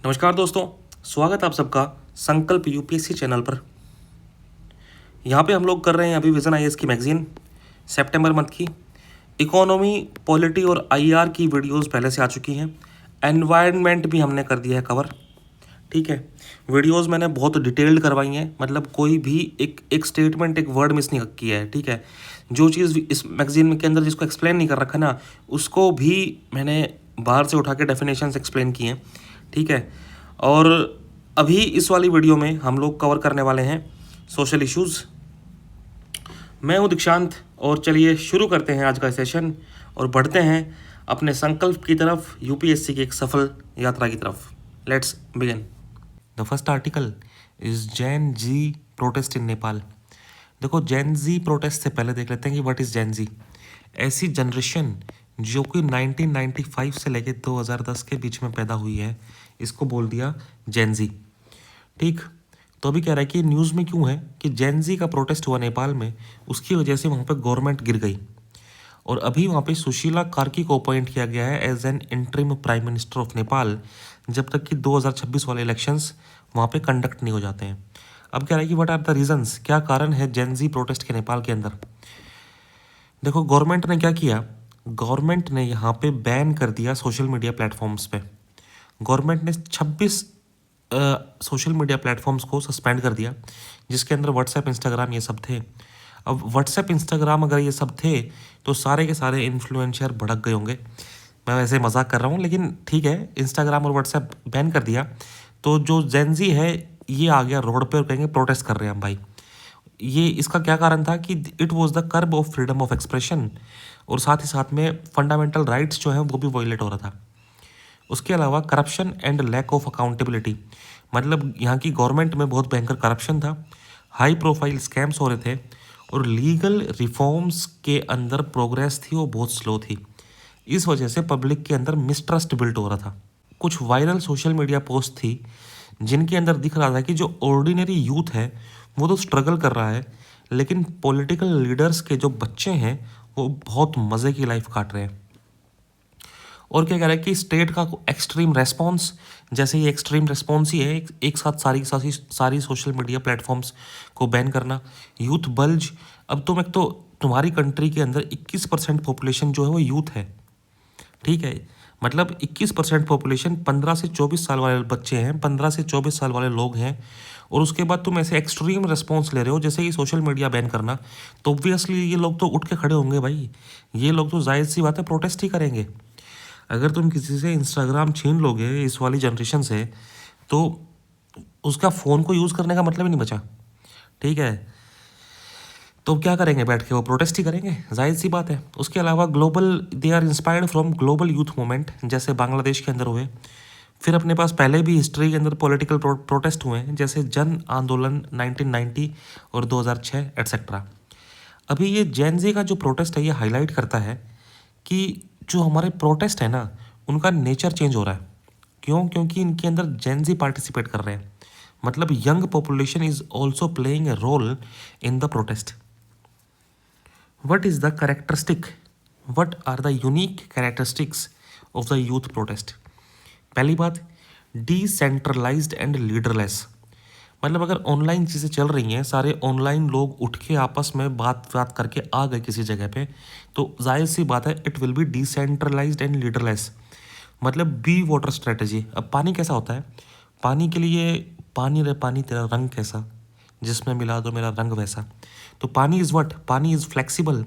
नमस्कार दोस्तों, स्वागत है आप सबका संकल्प यूपीएससी चैनल पर। यहाँ पे हम लोग कर रहे हैं अभी विजन आईएएस की मैगजीन सितंबर मंथ की। इकोनॉमी, पॉलिटी और आईआर की वीडियोस पहले से आ चुकी हैं। एनवायरनमेंट भी हमने कर दिया है कवर। ठीक है, वीडियोस मैंने बहुत डिटेल्ड करवाई हैं, मतलब कोई भी एक स्टेटमेंट, एक वर्ड मिस नहीं किया है। ठीक है, जो चीज़ इस मैगजीन के अंदर जिसको एक्सप्लेन नहीं कर रखा ना, उसको भी मैंने बाहर से उठा के डेफिनेशंस एक्सप्लेन किए हैं। ठीक है, और अभी इस वाली वीडियो में हम लोग कवर करने वाले हैं सोशल इश्यूज़। मैं हूँ दीक्षांत और चलिए शुरू करते हैं आज का सेशन और बढ़ते हैं अपने संकल्प की तरफ, यूपीएससी की एक सफल यात्रा की तरफ। Let's begin. The first article is Gen Z protest in Nepal. देखो, जैन जी प्रोटेस्ट से पहले देख लेते हैं कि व्हाट इज जैन जी। ऐसी जनरेशन जो कि 1995 से लेकर 2010 के बीच में पैदा हुई है, इसको बोल दिया जैन जी। ठीक, तो अभी कह रहा है कि न्यूज़ में क्यों है कि जैन जी का प्रोटेस्ट हुआ नेपाल में, उसकी वजह से वहाँ पे गवर्नमेंट गिर गई और अभी वहाँ पे सुशीला कार्की को अपॉइंट किया गया है as an interim prime minister of Nepal, जब तक कि 2026 वाले इलेक्शंस वहाँ पे कंडक्ट नहीं हो जाते हैं। अब कह रहा है कि व्हाट आर द रीजंस, क्या कारण है जैन जी प्रोटेस्ट के नेपाल के अंदर। देखो, गवर्नमेंट ने क्या किया, गवर्नमेंट ने यहाँ पे बैन कर दिया सोशल मीडिया प्लेटफॉर्म्स पे। गवर्नमेंट ने 26 सोशल मीडिया प्लेटफॉर्म्स को सस्पेंड कर दिया, जिसके अंदर व्हाट्सएप, इंस्टाग्राम ये सब थे। अब व्हाट्सएप, इंस्टाग्राम अगर ये सब थे तो सारे के सारे इन्फ्लुएंसर भड़क गए होंगे। मैं वैसे मजाक कर रहा हूँ, लेकिन ठीक है, इंस्टाग्राम और व्हाट्सएप बैन कर दिया तो जो जेनजी है ये आ गया रोड पे और कहेंगे प्रोटेस्ट कर रहे हैं हम भाई। ये इसका क्या कारण था कि it was the curb of freedom of expression, और साथ ही साथ में फंडामेंटल राइट्स जो है वो भी वायलेट हो रहा था। उसके अलावा corruption and lack of accountability, मतलब यहाँ की गवर्नमेंट में बहुत भयंकर करप्शन था, हाई प्रोफाइल स्कैम्स हो रहे थे और लीगल रिफॉर्म्स के अंदर प्रोग्रेस थी वो बहुत स्लो थी। इस वजह से पब्लिक के अंदर मिसट्रस्ट बिल्ट हो रहा था। कुछ वायरल सोशल मीडिया पोस्ट थी जिनके अंदर दिख रहा था कि जो ऑर्डिनरी यूथ है वो तो स्ट्रगल कर रहा है, लेकिन पॉलिटिकल लीडर्स के जो बच्चे हैं वो बहुत मज़े की लाइफ काट रहे हैं। और क्या कह रहा है कि स्टेट का एक्सट्रीम रेस्पॉन्स, जैसे ये एक्सट्रीम रेस्पॉन्स ही है, एक साथ सारी सोशल मीडिया प्लेटफॉर्म्स को बैन करना। यूथ बल्ज, अब तुम एक तो तुम्हारी कंट्री के अंदर 21% पॉपुलेशन जो है वो यूथ है। ठीक है, मतलब 21% पॉपुलेशन 15 से 24 साल वाले बच्चे हैं, 15 से 24 साल वाले लोग हैं, और उसके बाद तुम ऐसे एक्सट्रीम रिस्पॉन्स ले रहे हो जैसे कि सोशल मीडिया बैन करना। तो ऑब्वियसली ये लोग तो उठ के खड़े होंगे भाई, ये लोग तो जाहिर सी बात है प्रोटेस्ट ही करेंगे। अगर तुम किसी से इंस्टाग्राम छीन लोगे इस वाली जनरेशन से, तो उसका फ़ोन को यूज़ करने का मतलब ही नहीं बचा। ठीक है, तो क्या करेंगे बैठ के, वो प्रोटेस्ट ही करेंगे, जाहिर सी बात है। उसके अलावा global, they are inspired from global youth movement, जैसे बांग्लादेश के अंदर हुए। फिर अपने पास पहले भी हिस्ट्री के अंदर पॉलिटिकल प्रोटेस्ट हुए हैं, जैसे जन आंदोलन 1990 और 2006 एट्सेट्रा। अभी ये जैन जी का जो प्रोटेस्ट है ये हाईलाइट करता है कि जो हमारे प्रोटेस्ट है ना, उनका नेचर चेंज हो रहा है। क्यों? क्योंकि इनके अंदर जेन जी पार्टिसिपेट कर रहे हैं, मतलब young population is also playing a role in the protest. What is the characteristic, what are the unique characteristics of the youth protest. पहली बात, डिसेंट्रलाइज्ड एंड लीडरलेस, मतलब अगर ऑनलाइन चीज़ें चल रही हैं, सारे ऑनलाइन लोग उठ के आपस में बात करके आ गए किसी जगह पे, तो जाहिर सी बात है it will be decentralised and leaderless. मतलब बी वाटर स्ट्रेटजी। अब पानी कैसा होता है, पानी के लिए पानी रे पानी तेरा रंग कैसा, जिसमें मिला दो मेरा रंग वैसा। तो पानी इज़ व्हाट, पानी इज़ फ्लेक्सिबल,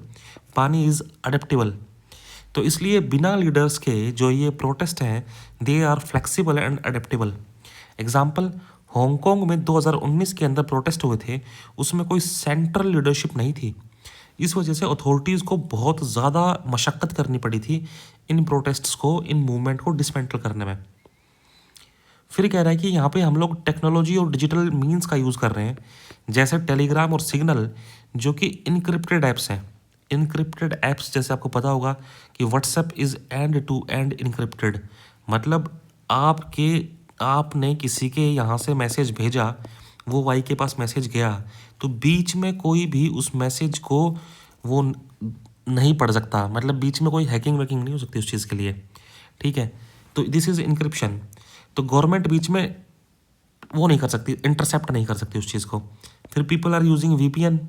पानी इज़ अडेप्टेबल। तो इसलिए बिना लीडर्स के जो ये प्रोटेस्ट हैं, they are flexible and adaptable. Example, Hong Kong में 2019 के अंदर प्रोटेस्ट हुए थे, उसमें कोई सेंट्रल लीडरशिप नहीं थी। इस वजह से अथॉरिटीज़ को बहुत ज़्यादा मशक्क़त करनी पड़ी थी इन प्रोटेस्ट्स को, इन मूवमेंट को डिसमेंटल करने में। फिर कह रहा है कि यहाँ पे हम लोग टेक्नोलॉजी और डिजिटल मीन्स का यूज़ कर रहे हैं, जैसे टेलीग्राम और सिग्नल, जो कि इनक्रिप्टेड ऐप्स हैं। इनक्रिप्टेड ऐप्स जैसे आपको पता होगा कि WhatsApp is end to end encrypted, मतलब आपने किसी के यहाँ से मैसेज भेजा, वो वाई के पास मैसेज गया, तो बीच में कोई भी उस मैसेज को वो नहीं पढ़ सकता, मतलब बीच में कोई हैकिंग वैकिंग नहीं हो सकती उस चीज़ के लिए। ठीक है, तो दिस इज़ इनक्रिप्शन। तो गवर्नमेंट बीच में वो नहीं कर सकती, इंटरसेप्ट नहीं कर सकती उस चीज़ को। फिर people are using VPN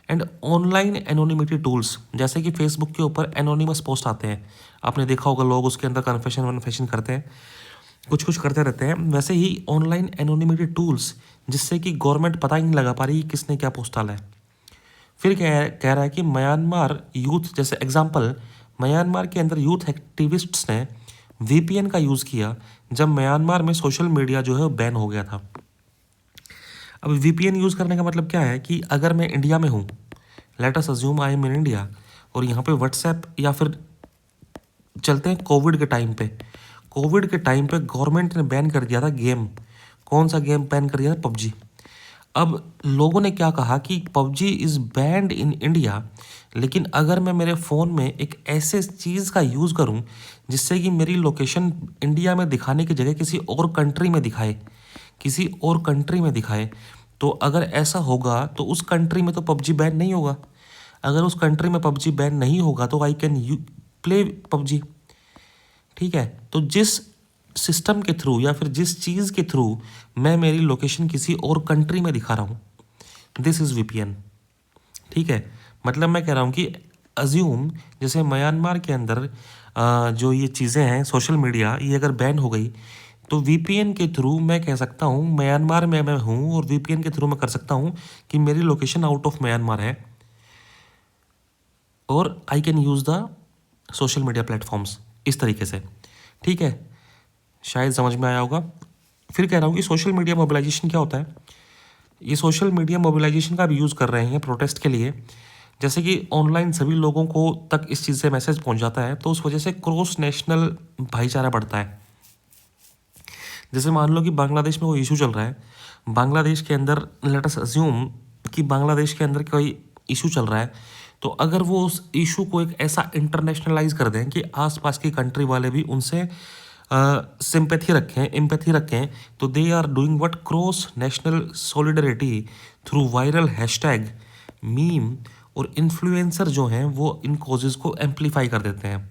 and online anonymity tools, जैसे कि फेसबुक के ऊपर एनोनिमस पोस्ट आते हैं, आपने देखा होगा, लोग उसके अंदर कन्फेशन वन्फेशन करते हैं, कुछ कुछ करते रहते हैं। वैसे ही ऑनलाइन एनोनिमिटी टूल्स, जिससे कि गवर्नमेंट पता ही नहीं लगा पा रही कि किसने क्या पोस्ट डाला है। फिर कह रहा है कि म्यांमार यूथ, जैसे एग्जांपल, म्यांमार के अंदर यूथ एक्टिविस्ट्स ने वीपीएन का यूज़ किया जब म्यांमार में सोशल मीडिया जो है बैन हो गया था। अब वीपीएन यूज़ करने का मतलब क्या है कि अगर मैं इंडिया में हूँ, late us assume I am in India, और यहाँ पे व्हाट्सएप, या फिर चलते हैं कोविड के टाइम पे, कोविड के टाइम पे गवर्नमेंट ने बैन कर दिया था गेम। कौन सा गेम बैन कर दिया था? पबजी। अब लोगों ने क्या कहा कि PUBG is band in India, लेकिन अगर मैं मेरे फ़ोन में एक ऐसे चीज़ का यूज़ करूं जिससे कि मेरी लोकेशन इंडिया में दिखाने की जगह किसी और कंट्री में दिखाए, किसी और कंट्री में दिखाए, तो अगर ऐसा होगा तो उस कंट्री में तो पबजी बैन नहीं होगा। अगर उस कंट्री में पबजी बैन नहीं होगा तो आई कैन प्ले पबजी। ठीक है, तो जिस सिस्टम के थ्रू या फिर जिस चीज़ के थ्रू मैं मेरी लोकेशन किसी और कंट्री में दिखा रहा हूँ, दिस इज़ वीपीएन। ठीक है, मतलब मैं कह रहा हूँ कि अज्यूम जैसे म्यांमार के अंदर जो ये चीज़ें हैं सोशल मीडिया, ये अगर बैन हो गई तो वीपीएन के थ्रू मैं कह सकता हूँ म्यांमार में मैं हूँ, और वीपीएन के थ्रू मैं कर सकता हूँ कि मेरी लोकेशन आउट ऑफ म्यांमार है, और I can use the social media platforms इस तरीके से। ठीक है, शायद समझ में आया होगा। फिर कह रहा हूँ कि सोशल मीडिया मोबिलाइजेशन क्या होता है। ये सोशल मीडिया मोबिलाइजेशन का भी यूज़ कर रहे हैं प्रोटेस्ट के लिए, जैसे कि ऑनलाइन सभी लोगों को तक इस चीज़ से मैसेज पहुंच जाता है, तो उस वजह से क्रॉस नेशनल भाईचारा बढ़ता है। जैसे मान लो कि बांग्लादेश में कोई इशू चल रहा है, बांग्लादेश के अंदर लेट अस अज्यूम कि बांग्लादेश के अंदर कोई इशू चल रहा है, तो अगर वो उस इशू को एक ऐसा इंटरनेशनलाइज कर दें कि आसपास की कंट्री वाले भी उनसे सिंपैथी रखें, एम्पैथी रखें, तो they are doing what, cross national solidarity through viral hashtag, meme और इन्फ्लुएंसर जो हैं वो इन कॉजेज़ को एम्पलीफाई कर देते हैं।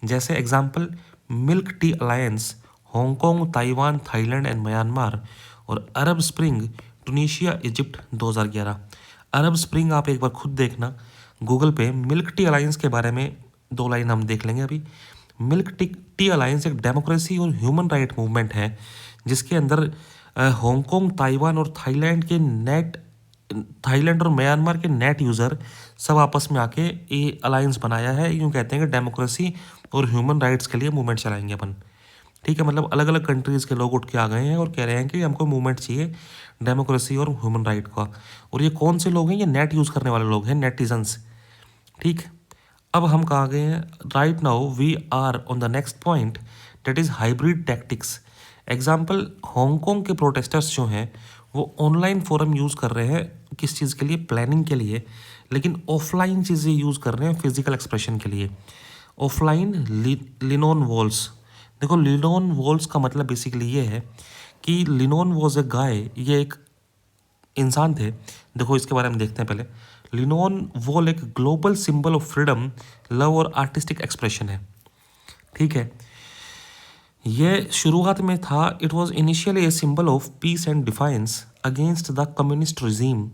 जैसे example, milk tea alliance, Hong Kong, Taiwan, Thailand and Myanmar, और अरब स्प्रिंग, टूनिशिया, इजिप्ट 2011। अरब स्प्रिंग आप एक बार खुद देखना गूगल पे, मिल्क टी अलायंस के बारे में 2 लाइन हम देख लेंगे अभी। मिल्क टी अलायंस एक डेमोक्रेसी और ह्यूमन राइट मूवमेंट है, जिसके अंदर हांगकांग, ताइवान और थाईलैंड और म्यांमार के नेट यूज़र सब आपस में आके ये अलायंस बनाया है। यूँ कहते हैं कि डेमोक्रेसी और ह्यूमन राइट्स के लिए मूवमेंट चलाएंगे अपन। ठीक है, मतलब अलग अलग कंट्रीज़ के लोग उठ के आ गए हैं और कह रहे हैं कि हमको मूवमेंट चाहिए डेमोक्रेसी और ह्यूमन राइट का। और ये कौन से लोग हैं? ये नेट यूज़ करने वाले लोग हैं, नेटिजन्स। ठीक, अब हम कहाँ गए हैं? Right now we are on the next point, that is hybrid tactics. Example, Hong Kong के प्रोटेस्टर्स जो हैं वो ऑनलाइन फोरम यूज़ कर रहे हैं, किस चीज़ के लिए? प्लानिंग के लिए, लेकिन ऑफलाइन चीज़ें यूज़ कर रहे हैं फिजिकल एक्सप्रेशन के लिए। ऑफलाइन लिनोन वॉल्स, देखो लिनोन वॉल्स का मतलब बेसिकली ये है कि लिनोन वॉज ए गाय, ये एक इंसान थे। देखो इसके बारे में देखते हैं पहले। लिनोन वॉल एक global symbol of freedom, love और आर्टिस्टिक एक्सप्रेशन है। ठीक है, ये शुरुआत में था, it was initially a symbol of peace and defines against the communist regime.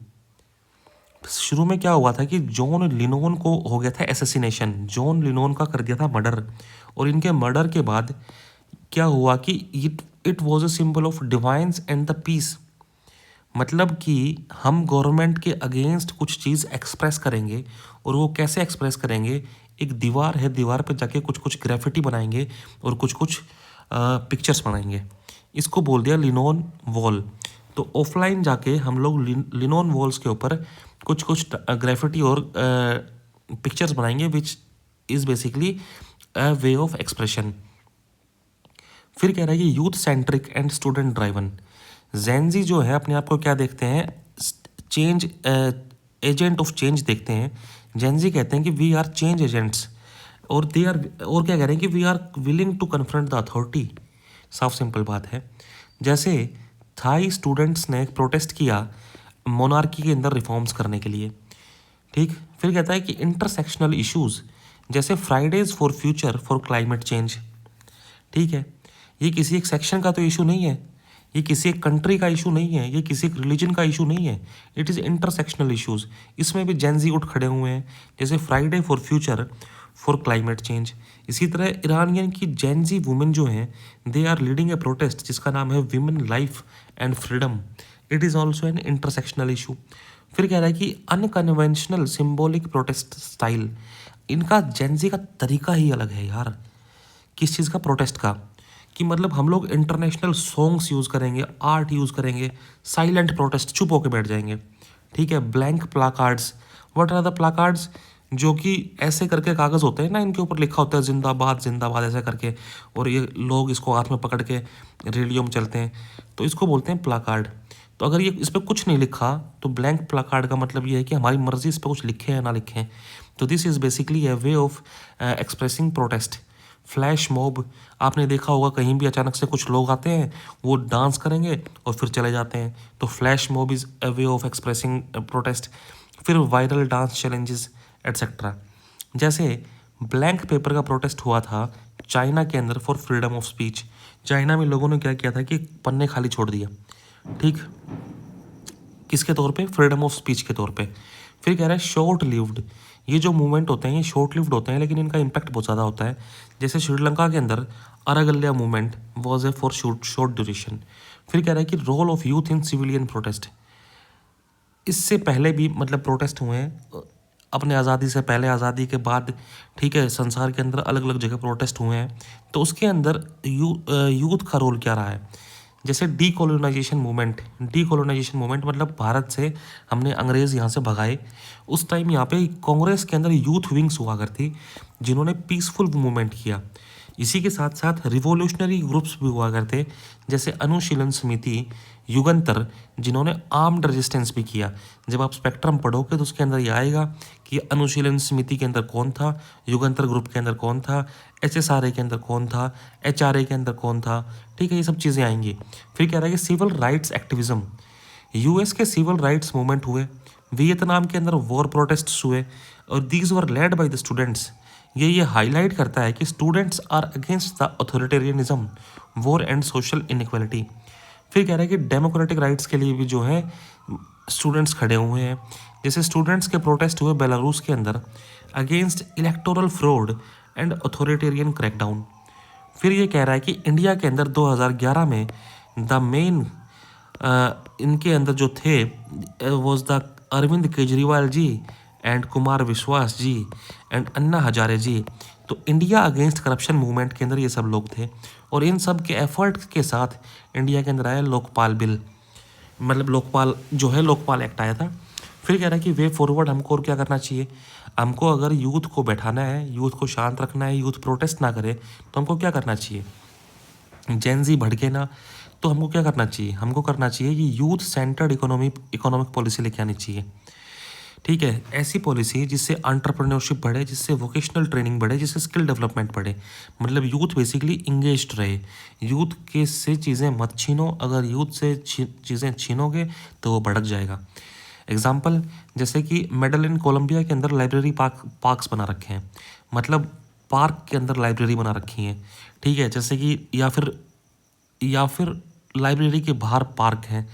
शुरू में क्या हुआ था कि जॉन लिनोन को हो गया था एसेसिनेशन, जॉन लिनोन का कर दिया था मर्डर, और इनके मर्डर के बाद क्या हुआ कि it was a symbol of defiance and the peace. मतलब कि हम गवर्नमेंट के अगेंस्ट कुछ चीज़ एक्सप्रेस करेंगे, और वो कैसे एक्सप्रेस करेंगे? एक दीवार है, दीवार पे जाके कुछ कुछ ग्राफिटी बनाएंगे और कुछ कुछ पिक्चर्स बनाएंगे, इसको बोल दिया लिनोन वॉल। तो ऑफलाइन जाके हम लोग लिनोन वॉल्स के ऊपर कुछ कुछ ग्राफिटी और पिक्चर्स बनाएंगे, which is basically a way of expression. फिर कह रहा है कि youth centric and student driven. Gen Z जो है अपने आप को क्या देखते हैं? चेंज एजेंट ऑफ चेंज देखते हैं। जेनजी कहते हैं कि वी आर चेंज एजेंट्स, और दे आर, और क्या कह रहे हैं कि we are willing to confront the authority. साफ सिंपल बात है। जैसे थाई स्टूडेंट्स ने प्रोटेस्ट किया मोनार्की के अंदर रिफॉर्म्स करने के लिए। ठीक, फिर कहता है कि इंटरसेक्शनल इश्यूज़, जैसे Fridays for future for climate change. ठीक है, ये किसी एक सेक्शन का तो इशू नहीं है, ये किसी एक कंट्री का इशू नहीं है, ये किसी एक रिलीजन का इशू नहीं है, इट इज़ इंटरसेक्शनल इश्यूज। इसमें भी जेंजी उठ खड़े हुए हैं, जैसे Friday for future for climate change. इसी तरह ईरानियन की जेंजी वुमेन जो हैं, they are leading a protest जिसका नाम है women life and freedom. It is also an intersectional issue. फिर कह रहा है कि अनकन्वेंशनल सिम्बॉलिक प्रोटेस्ट स्टाइल। इनका जेंजी का तरीका ही अलग है यार। किस चीज़ का? प्रोटेस्ट का। कि मतलब हम लोग इंटरनेशनल सॉन्ग्स यूज़ करेंगे, आर्ट यूज़ करेंगे, साइलेंट प्रोटेस्ट, चुप होके बैठ जाएंगे। ठीक है, blank placards. What are the placards? जो कि ऐसे करके कागज़ होते हैं ना, इनके ऊपर लिखा होता है जिंदाबाद जिंदाबाद ऐसे करके, और ये लोग इसको हाथ में पकड़ के रेडियो में चलते हैं, तो इसको बोलते हैं प्लाकार्ड। तो अगर ये इस पर कुछ नहीं लिखा तो ब्लैंक प्लाकार्ड का मतलब ये है कि हमारी मर्जी इस पर कुछ लिखे या ना लिखें। तो this is basically A way of expressing protest. Flash mob, आपने देखा होगा कहीं भी अचानक से कुछ लोग आते हैं, वो डांस करेंगे और फिर चले जाते हैं, तो flash mob is a way of expressing protest. फिर वायरल डांस चैलेंजेस एट्सेट्रा। जैसे ब्लैंक पेपर का प्रोटेस्ट हुआ था चाइना के अंदर for freedom of speech. China में लोगों ने क्या किया था कि पन्ने खाली छोड़ दिया, ठीक, किसके तौर पे? फ्रीडम ऑफ स्पीच के तौर पे। फिर कह रहा है शॉर्ट लिव्ड। ये जो मूवमेंट होते हैं ये शॉर्ट लिव्ड होते हैं, लेकिन इनका इम्पैक्ट बहुत ज़्यादा होता है। जैसे श्रीलंका के अंदर Aragalaya movement was a for short duration. फिर कह रहा है कि role of youth in civilian protest. इससे पहले भी मतलब प्रोटेस्ट हुए हैं, अपने आज़ादी से पहले, आज़ादी के बाद, ठीक है, संसार के अंदर अलग अलग जगह प्रोटेस्ट हुए हैं। तो उसके अंदर यूथ का रोल क्या रहा है? जैसे डीकोलोनाइजेशन मूवमेंट। डीकोलोनाइजेशन मूवमेंट मतलब भारत से हमने अंग्रेज़ यहाँ से भगाए। उस टाइम यहाँ पे कांग्रेस के अंदर यूथ विंग्स हुआ करती, जिन्होंने पीसफुल मूवमेंट किया। इसी के साथ साथ रिवोल्यूशनरी ग्रुप्स भी हुआ करते, जैसे अनुशीलन समिति, युगंतर, जिन्होंने आर्म्ड रेजिस्टेंस भी किया। जब आप स्पेक्ट्रम पढ़ोगे तो उसके अंदर ये आएगा कि अनुशीलन समिति के अंदर कौन था, युगंतर ग्रुप के अंदर कौन था, HSRA के अंदर कौन था, HRA के अंदर कौन था। ठीक है, ये सब चीज़ें आएंगी। फिर कह रहा है कि सिविल राइट्स एक्टिविज्म। US के सिविल राइट्स मूवमेंट हुए, वियतनाम के अंदर वॉर प्रोटेस्ट्स हुए, और these were led by the students. ये हाईलाइट करता है कि students are against the authoritarianism, war and social inequality. फिर कह रहा है कि डेमोक्रेटिक राइट्स के लिए भी जो है स्टूडेंट्स खड़े हुए हैं। जैसे स्टूडेंट्स के प्रोटेस्ट हुए बेलारूस के अंदर against electoral fraud and authoritarian crackdown. फिर ये कह रहा है कि इंडिया के अंदर 2011 में द मेन इनके अंदर जो थे was the Arvind Kejriwal ji and Kumar Vishwas ji and Anna Hazare जी। तो इंडिया अगेंस्ट करप्शन मूवमेंट के अंदर ये सब लोग थे, और इन सब के एफर्ट के साथ इंडिया के अंदर आया लोकपाल बिल, मतलब लोकपाल जो है, लोकपाल एक्ट आया था। फिर कह रहा है कि वे फॉरवर्ड हमको और क्या करना चाहिए? हमको अगर यूथ को बैठाना है, यूथ को शांत रखना है, यूथ प्रोटेस्ट ना करे, तो हमको क्या करना चाहिए? जेंजी भड़के ना, तो हमको क्या करना चाहिए? हमको करना चाहिए कि यूथ सेंटर्ड इकोनॉमिक पॉलिसी लेके आनी चाहिए। ठीक है, ऐसी पॉलिसी जिससे एंटरप्रेन्योरशिप बढ़े, जिससे वोकेशनल ट्रेनिंग बढ़े, जिससे स्किल डेवलपमेंट बढ़े। मतलब यूथ बेसिकली इंगेज्ड रहे। यूथ के से चीज़ें मत छीनो, अगर यूथ से चीज़ें छीनोगे तो वो भड़क जाएगा। एग्जाम्पल, जैसे कि मेडलिन कोलंबिया के अंदर लाइब्रेरी पार्क्स बना रखे हैं, मतलब पार्क के अंदर लाइब्रेरी बना रखी है। ठीक है, जैसे कि या फिर लाइब्रेरी के बाहर पार्क है।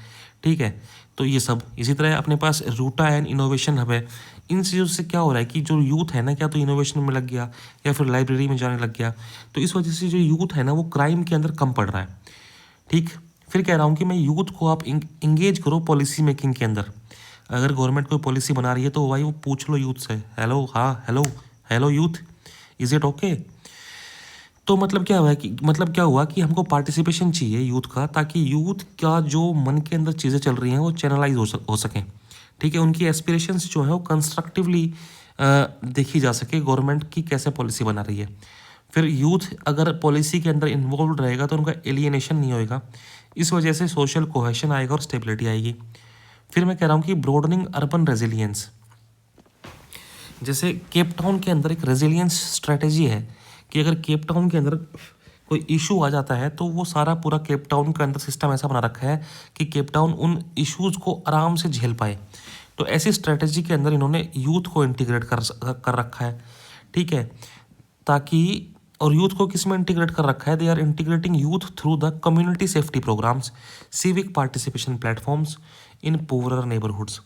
ठीक है, तो ये सब। इसी तरह अपने पास रूटा एंड इनोवेशन हब है। इन चीज़ों से क्या हो रहा है कि जो यूथ है ना, क्या तो इनोवेशन में लग गया या फिर लाइब्रेरी में जाने लग गया, तो इस वजह से जो यूथ है ना वो क्राइम के अंदर कम पड़ रहा है। ठीक, फिर कह रहा हूँ कि मैं यूथ को आप इंगेज करो पॉलिसी मेकिंग के अंदर। अगर गवर्नमेंट कोई पॉलिसी बना रही है तो भाई वो पूछ लो यूथ से, हेलो, हाँ hello youth, is it okay? तो मतलब क्या हुआ कि हमको पार्टिसिपेशन चाहिए यूथ का, ताकि यूथ का जो मन के अंदर चीज़ें चल रही हैं वो चैनलाइज हो सकें। ठीक है, उनकी एस्पिरेशंस जो है वो कंस्ट्रक्टिवली देखी जा सके गवर्नमेंट की कैसे पॉलिसी बना रही है। फिर यूथ अगर पॉलिसी के अंदर इन्वॉल्व रहेगा तो उनका एलियनेशन नहीं होएगा, इस वजह से सोशल कोहेशन आएगा और स्टेबिलिटी आएगी। फिर मैं कह रहा हूँ कि ब्रॉडनिंग अर्बन रेजिलियंस। जैसे केप टाउन के अंदर एक रेजिलियंस स्ट्रेटेजी है कि अगर केप टाउन के अंदर कोई इशू आ जाता है तो वो सारा पूरा केप टाउन के अंदर सिस्टम ऐसा बना रखा है कि केप टाउन उन इश्यूज़ को आराम से झेल पाए। तो ऐसी स्ट्रेटेजी के अंदर इन्होंने यूथ को इंटीग्रेट कर रखा है। ठीक है, ताकि और यूथ को किस में इंटीग्रेट कर रखा है? They are integrating youth through the community safety programmes, civic participation platforms in poorer neighbourhoods.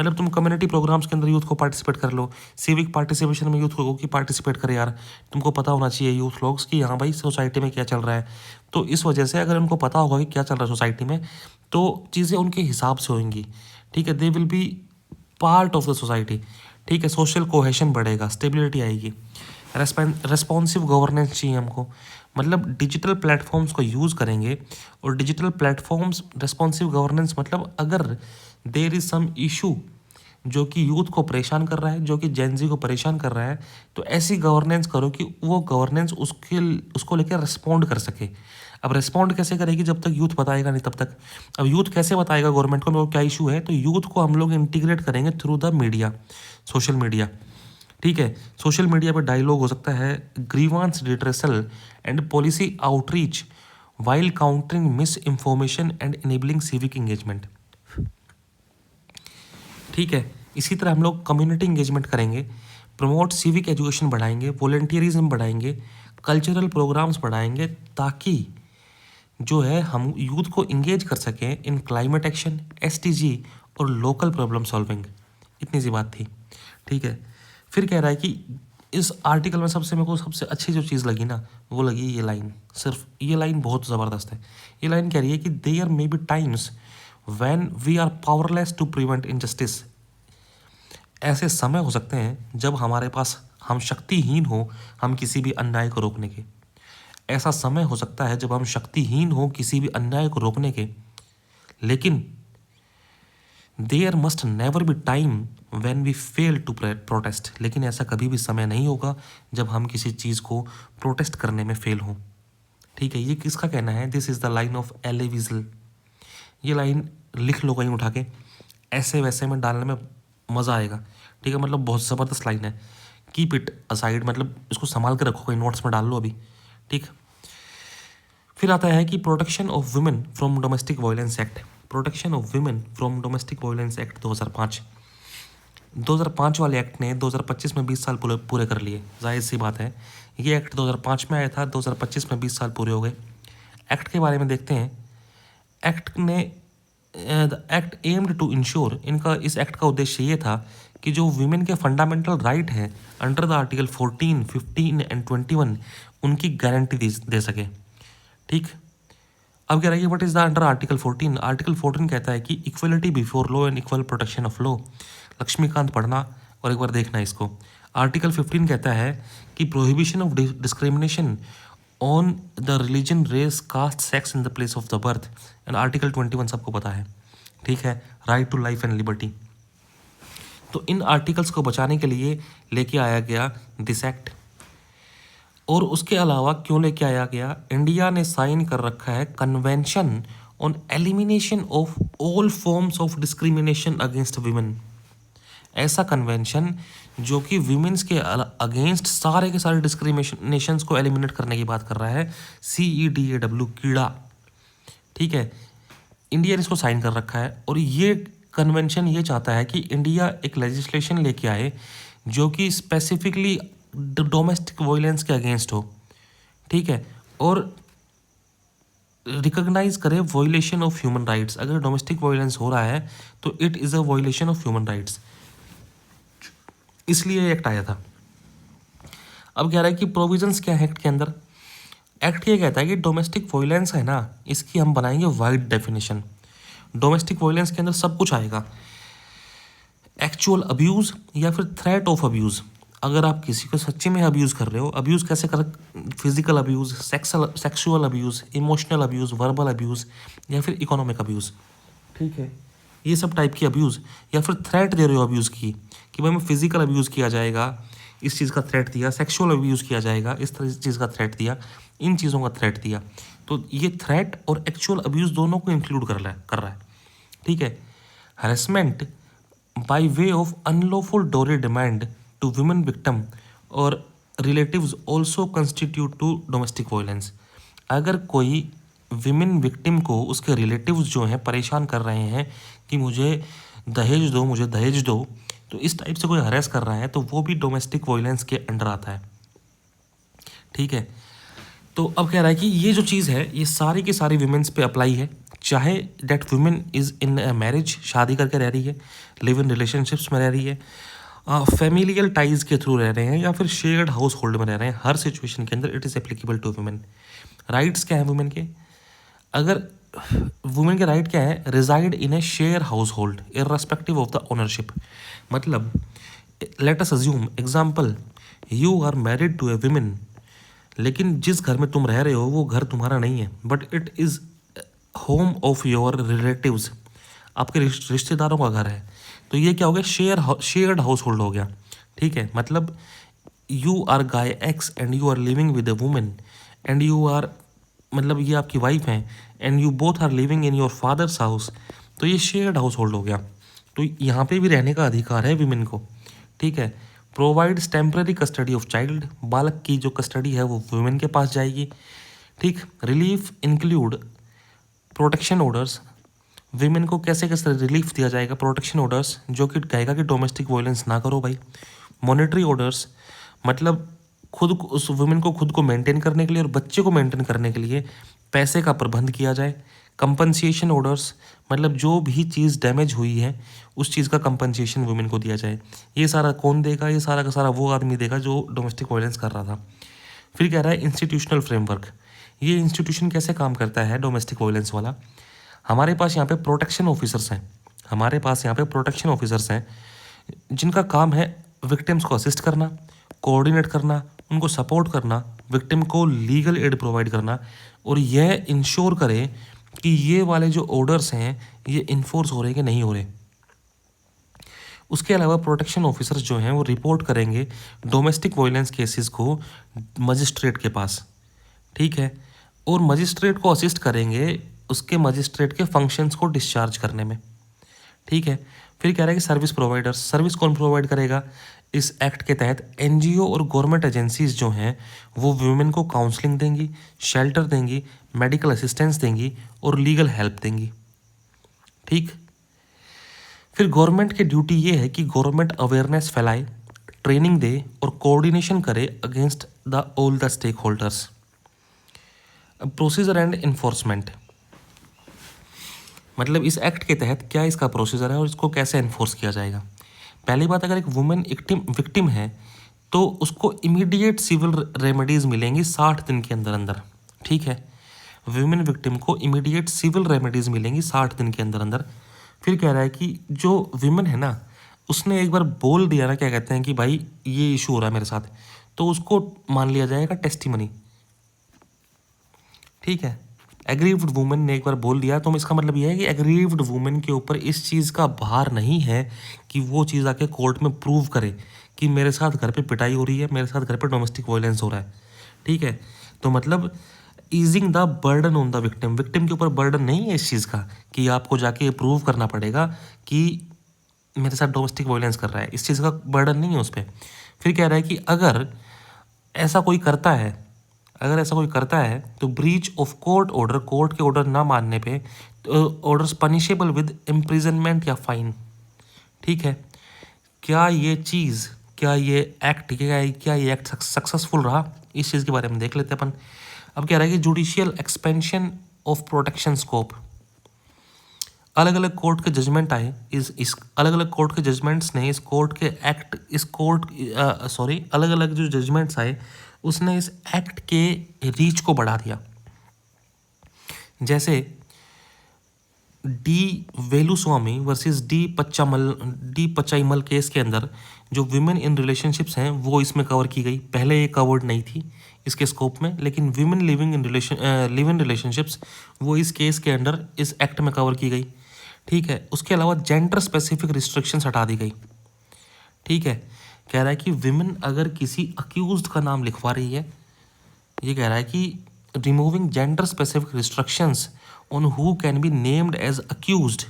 मतलब तुम कम्युनिटी प्रोग्राम्स के अंदर यूथ को पार्टिसिपेट कर लो, सिविक पार्टिसिपेशन में यूथ को की पार्टिसिपेट करे यार। तुमको पता होना चाहिए यूथ लोग्स कि हाँ भाई सोसाइटी में क्या चल रहा है। तो इस वजह से अगर उनको पता होगा कि क्या चल रहा है सोसाइटी में, तो चीज़ें उनके हिसाब से होंगी। ठीक है, they will be part of the society. ठीक है, सोशल कोहेशन बढ़ेगा, स्टेबिलिटी आएगी। रेस्पॉन्सिव गवर्नेंस चाहिए हमको, मतलब डिजिटल प्लेटफॉर्म्स को यूज़ करेंगे। और डिजिटल प्लेटफॉर्म्स रेस्पॉन्सिव गवर्नेंस मतलब अगर देर इज़ सम इशू जो कि यूथ को परेशान कर रहा है, जो कि जेनजी को परेशान कर रहा है, तो ऐसी गवर्नेंस करो कि वो गवर्नेंस उसको लेकर रिस्पॉन्ड कर सके। अब रिस्पॉन्ड कैसे करेगी? जब तक यूथ बताएगा नहीं तब तक। अब यूथ कैसे बताएगा गवर्नमेंट को मेरे को क्या इशू है? तो यूथ को हम लोग इंटीग्रेट करेंगे through the media, social media. ठीक है, सोशल मीडिया पे डायलॉग हो सकता है, grievance redressal and policy outreach while countering miss information and enabling civic engagement. ठीक है, इसी तरह हम लोग कम्युनिटी इंगेजमेंट करेंगे, प्रमोट सिविक एजुकेशन बढ़ाएंगे, वॉलंटियरिज्म बढ़ाएंगे, कल्चरल प्रोग्राम्स बढ़ाएंगे, ताकि जो है हम यूथ को इंगेज कर सकें इन क्लाइमेट एक्शन, एसटीजी और लोकल प्रॉब्लम सॉल्विंग। इतनी सी बात थी। ठीक है, फिर कह रहा है कि इस आर्टिकल में मेरे को सबसे अच्छी जो चीज़ लगी ना, वो लगी ये लाइन। सिर्फ ये लाइन बहुत ज़बरदस्त है। ये लाइन कह रही है कि there may be times when we are powerless to prevent injustice. ऐसे समय हो सकते हैं जब हमारे पास हम शक्तिहीन हो हम किसी भी अन्याय को रोकने के। ऐसा समय हो सकता है जब हम शक्तिहीन हो किसी भी अन्याय को रोकने के। लेकिन there must never be time when we fail to protest. लेकिन ऐसा कभी भी समय नहीं होगा जब हम किसी चीज़ को प्रोटेस्ट करने में फेल हों। ठीक है, ये किसका कहना है? This is the line of एले विजल। ये लाइन लिख लो कहीं उठा के, ऐसे वैसे में डालने में मज़ा आएगा। ठीक है, मतलब बहुत ज़बरदस्त लाइन है। कीप इट असाइड, मतलब इसको संभाल के रखो, कहीं नोट्स में डाल लो अभी। ठीक, फिर आता है कि protection of women from domestic violence act. Protection of women from domestic violence act 2005 वाले एक्ट ने 2025 में 20 साल पूरे कर लिए। जाहिर सी बात है, ये एक्ट 2005 में आया था, 2025 में 20 साल पूरे हो गए। एक्ट के बारे में देखते हैं। एक्ट ने the act aimed to ensure, इस एक्ट का उद्देश्य ये था कि जो वीमेन के फंडामेंटल राइट है अंडर द आर्टिकल 14, 15 एंड 21 उनकी गारंटी दे सके। ठीक, अब कह रहा है कि what is the under article 14? Article 14 कहता है कि equality before law and equal protection of law. Laxmikant पढ़ना और एक बार देखना इसको। आर्टिकल 15 कहता है कि prohibition of discrimination on the religion, race, caste, sex in the place of the birth. And article 21 सबको पता है। ठीक है, right to life and liberty. तो इन आर्टिकल्स को बचाने के लिए लेके आया गया दिस एक्ट। और उसके अलावा क्यों लेके आया गया? इंडिया ने साइन कर रखा है convention on elimination of all forms of discrimination against women. ऐसा कन्वेंशन जो कि वीमेंस के अगेंस्ट सारे के सारे डिस्क्रिमिनेशंस को एलिमिनेट करने की बात कर रहा है। CEDAW, कीड़ा। ठीक है, इंडिया ने इसको साइन कर रखा है। और ये कन्वेंशन ये चाहता है कि इंडिया एक लेजिस्लेशन लेके आए जो कि स्पेसिफिकली डोमेस्टिक वायलेंस के अगेंस्ट हो। ठीक है, और रिकॉग्नाइज करे वायलेशन ऑफ ह्यूमन राइट्स। अगर डोमेस्टिक वायलेंस हो रहा है तो it is a violation of human rights, इसलिए एक्ट आया था। अब कह रहा है कि प्रोविजंस क्या है एक्ट के अंदर। एक्ट ये कहता है कि डोमेस्टिक वायलेंस है ना, इसकी हम बनाएंगे वाइड डेफिनेशन। डोमेस्टिक वायलेंस के अंदर सब कुछ आएगा, एक्चुअल अब्यूज़ या फिर थ्रेट ऑफ अब्यूज़। अगर आप किसी को सच्ची में अब्यूज़ कर रहे हो, अब्यूज़ कैसे कर, physical abuse, sexual abuse, emotional abuse, verbal abuse या फिर इकोनॉमिक अब्यूज़। ठीक है, ये सब टाइप की अब्यूज़। या फिर थ्रेट दे रहे हो अब्यूज़ की कि भाई मैं फिजिकल अब्यूज़ किया जाएगा, इस चीज़ का थ्रेट दिया, सेक्सुअल अब्यूज़ किया जाएगा, इस तरह चीज़ का थ्रेट दिया, इन चीज़ों का थ्रेट दिया। तो ये थ्रेट और एक्चुअल अब्यूज़ दोनों को इंक्लूड कर रहा है। ठीक है, harassment by way of unlawful dowry demand to women victim और relatives also constitute to domestic violence. अगर कोई विमेन विक्टिम को उसके रिलेटिव्स जो हैं परेशान कर रहे हैं कि मुझे दहेज दो, मुझे दहेज दो, तो इस टाइप से कोई हरेस कर रहा है तो वो भी डोमेस्टिक वायलेंस के अंडर आता है। ठीक है। तो अब कह रहा है कि ये जो चीज़ है ये सारी की सारी वुमेन्स पे अप्लाई है, चाहे that woman is in marriage, शादी करके रह रही है, लिव इन रिलेशनशिप्स में रह रही है, फैमिलियल टाइज के थ्रू रह रहे हैं, या फिर शेयर्ड हाउस होल्ड में रह रहे हैं, हर सिचुएशन के अंदर it is applicable to women. Rights क्या है वुमेन के? अगर वुमेन के राइट क्या है? Reside in a shared household irrespective of the ownership. मतलब let us assume example, you are married to a women, लेकिन जिस घर में तुम रह रहे हो वो घर तुम्हारा नहीं है, but it is home of your relatives, आपके रिश्तेदारों का घर है। तो ये क्या हो गया? शेयर्ड हाउस होल्ड हो गया। ठीक है, मतलब you are guy X and you are living with a woman and you are, मतलब ये आपकी वाइफ हैं and you both are living in your father's house, तो ये शेयर्ड हाउस होल्ड हो गया। तो यहाँ पे भी रहने का अधिकार है विमेन को। ठीक है, provides temporary custody of child, बालक की जो कस्टडी है वो वुमेन के पास जाएगी। ठीक, relief include protection orders, women को कैसे कैसे रिलीफ दिया जाएगा? प्रोटेक्शन ऑर्डर्स जो कि कहेगा कि डोमेस्टिक वायलेंस ना करो भाई। मॉनेटरी ऑर्डर्स, मतलब खुद को, उस वुमेन को खुद को मेंटेन करने के लिए और बच्चे को मेंटेन करने के लिए पैसे का प्रबंध किया जाए। कंपनसेशन ऑर्डर्स, मतलब जो भी चीज़ डैमेज हुई है उस चीज़ का कंपनसेशन वुमेन को दिया जाए। ये सारा कौन देगा? ये सारा का सारा वो आदमी देगा जो डोमेस्टिक वायलेंस कर रहा था। फिर कह रहा है इंस्टीट्यूशनल फ्रेमवर्क, ये इंस्टीट्यूशन कैसे काम करता है डोमेस्टिक वायलेंस वाला? हमारे पास यहाँ पे प्रोटेक्शन ऑफिसर्स हैं, हमारे पास यहाँ पे प्रोटेक्शन ऑफिसर्स हैं जिनका काम है विक्टिम्स को असिस्ट करना, कोऑर्डिनेट करना, उनको सपोर्ट करना, विक्टिम को लीगल एड प्रोवाइड करना, और यह इंश्योर करे कि ये वाले जो ऑर्डर्स हैं ये इन्फोर्स हो रहे हैं कि नहीं हो रहे। उसके अलावा प्रोटेक्शन ऑफिसर्स जो हैं वो रिपोर्ट करेंगे डोमेस्टिक वायलेंस केसेस को मजिस्ट्रेट के पास। ठीक है, और मजिस्ट्रेट को असिस्ट करेंगे उसके मजिस्ट्रेट के फंक्शंस को डिस्चार्ज करने में। ठीक है, फिर कह रहा है कि सर्विस प्रोवाइडर्स, सर्विस कौन प्रोवाइड करेगा? इस एक्ट के तहत एनजीओ और गवर्नमेंट एजेंसीज जो हैं वो वुमेन को काउंसलिंग देंगी, शेल्टर देंगी, मेडिकल असिस्टेंस देंगी और लीगल हेल्प देंगी। ठीक, फिर गवर्नमेंट की ड्यूटी ये है कि गवर्नमेंट अवेयरनेस फैलाए, ट्रेनिंग दे और कोऑर्डिनेशन करे against the all the stakeholders. Procedure and enforcement, मतलब इस एक्ट के तहत क्या इसका प्रोसीजर है और इसको कैसे इन्फोर्स किया जाएगा? पहली बात, अगर एक वुमेन विक्टिम है तो उसको इमीडिएट सिविल रेमेडीज़ मिलेंगी 60 दिन के अंदर अंदर। ठीक है, वुमेन विक्टिम को इमीडिएट सिविल रेमेडीज़ मिलेंगी 60 दिन के अंदर अंदर। फिर कह रहा है कि जो विमेन है ना, उसने एक बार बोल दिया ना, क्या कहते हैं कि भाई ये इशू हो रहा है मेरे साथ, तो उसको मान लिया जाएगा टेस्टिमनी। ठीक है, एग्रीव्ड वुमेन ने एक बार बोल दिया तो इसका मतलब यह है कि एग्रीव्ड वुमेन के ऊपर इस चीज़ का भार नहीं है कि वो चीज़ आके कोर्ट में प्रूव करे कि मेरे साथ घर पे पिटाई हो रही है, मेरे साथ घर पे डोमेस्टिक वायलेंस हो रहा है। ठीक है, तो मतलब easing the burden on the victim, victim के ऊपर बर्डन नहीं है इस चीज़ का कि आपको जाके प्रूव करना पड़ेगा कि मेरे साथ डोमेस्टिक वायलेंस कर रहा है, इस चीज़ का बर्डन नहीं है उस पर। फिर कह रहा है कि अगर ऐसा कोई करता है, अगर ऐसा कोई करता है तो breach of court order, court के ऑर्डर ना मानने पे ऑर्डर्स पनिशेबल विद इम्प्रिजनमेंट या फाइन। ठीक है, क्या ये चीज़, क्या ये एक्ट सक्सेसफुल रहा? इस चीज़ के बारे में देख लेते हैं अपन। अब कह रहा है कि judicial expansion of protection scope, अलग अलग कोर्ट के जजमेंट आए, इस अलग अलग कोर्ट के जजमेंट्स ने इस कोर्ट के एक्ट, इस कोर्ट अलग अलग जो जजमेंट्स आए उसने इस एक्ट के रीच को बढ़ा दिया। जैसे डी वेलुस्वामी वर्सेस डी पचाईमल केस के अंदर जो विमेन इन रिलेशनशिप्स हैं वो इसमें कवर की गई। पहले ये कवर्ड नहीं थी इसके स्कोप में, लेकिन विमेन लिव इन रिलेशनशिप्स वो इस केस के अंडर इस एक्ट में कवर की गई। ठीक है, उसके अलावा जेंडर स्पेसिफिक रिस्ट्रिक्शंस हटा दी गई। ठीक है, कह रहा है कि विमेन अगर किसी अक्यूज्ड का नाम लिखवा रही है, ये कह रहा है कि removing gender specific restrictions on who can be named as accused,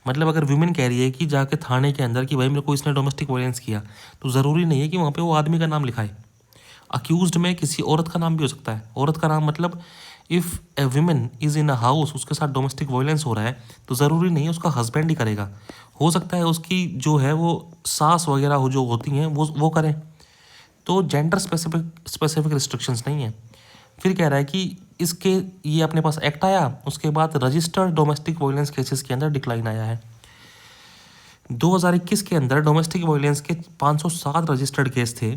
मतलब अगर विमेन कह रही है कि जाके थाने के अंदर कि भाई मेरे को इसने डोमेस्टिक वायलेंस किया, तो ज़रूरी नहीं है कि वहाँ पे वो आदमी का नाम लिखाए। अक्यूज्ड में किसी औरत का नाम भी हो सकता है। औरत का नाम मतलब if A women is in a house, उसके साथ डोमेस्टिक वायलेंस हो रहा है तो ज़रूरी नहीं है उसका हस्बैंड ही करेगा, हो सकता है उसकी जो है वो सास वगैरह हो जो होती हैं वो करें। तो जेंडर स्पेसिफिक रिस्ट्रिक्शंस नहीं है। फिर कह रहा है कि इसके ये अपने पास एक्ट आया, उसके बाद रजिस्टर्ड डोमेस्टिक वायलेंस केसेस के अंदर डिक्लाइन आया है। 2021 के अंदर डोमेस्टिक वायलेंस के 507 रजिस्टर्ड केस थे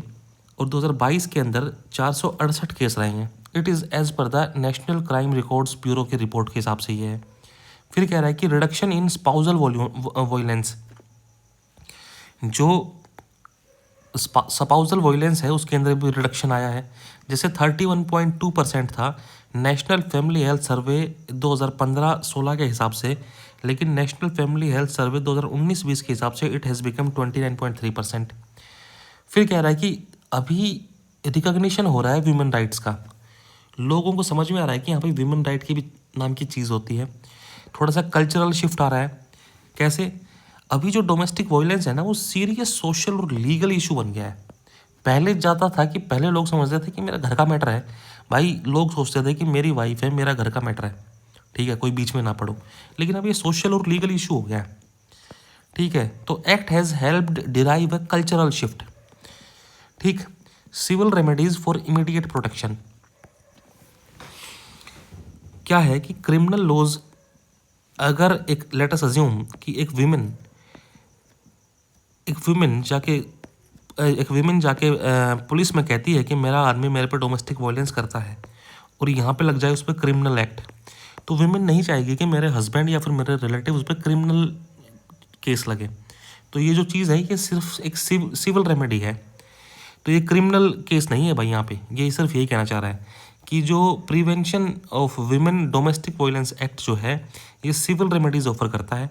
और 2022 के अंदर 468 केस रहे हैं। It is as per the national crime records bureau की रिपोर्ट के हिसाब से ये है। फिर कह रहा है कि रिडक्शन इन स्पाउजल वायलेंस, जो स्पाउजल वायलेंस है उसके अंदर भी रिडक्शन आया है। जैसे 31.2% था नेशनल फैमिली हेल्थ सर्वे 2015-16 के हिसाब से, लेकिन नेशनल फैमिली हेल्थ सर्वे 2019-20 के हिसाब से इट हैज़ बिकम 29.3%। फिर कह रहा है कि अभी रिकॉग्निशन हो रहा है ह्यूमन राइट्स का, लोगों को समझ में आ रहा है कि यहाँ पे ह्यूमन राइट की भी नाम की चीज़ होती है। थोड़ा सा कल्चरल शिफ्ट आ रहा है। कैसे? अभी जो डोमेस्टिक वायलेंस है ना वो सीरियस सोशल और लीगल इशू बन गया है। पहले जाता था कि पहले लोग समझते थे कि मेरा घर का मैटर है, भाई लोग सोचते थे कि मेरी वाइफ है, मेरा घर का मैटर है, ठीक है, कोई बीच में ना पड़ो। लेकिन अब ये सोशल और लीगल इशू हो गया है, ठीक है। तो act has helped derive a cultural shift, ठीक। Civil remedies for immediate protection, क्या है कि क्रिमिनल लॉज, अगर एक लेट अस अज्यूम कि एक विमेन जाके पुलिस में कहती है कि मेरा आदमी मेरे पे डोमेस्टिक वायलेंस करता है और यहाँ पे लग जाए उस पर क्रिमिनल एक्ट, तो विमेन नहीं चाहेगी कि मेरे हस्बैंड या फिर मेरे रिलेटिव उस पर क्रिमिनल केस लगे। तो ये जो चीज़ है ये सिर्फ एक सिविल रेमेडी है, तो ये क्रिमिनल केस नहीं है भाई। यहाँ पे ये सिर्फ यही कहना चाह रहा है कि जो prevention of women domestic violence act जो है ये सिविल रेमेडीज ऑफर करता है,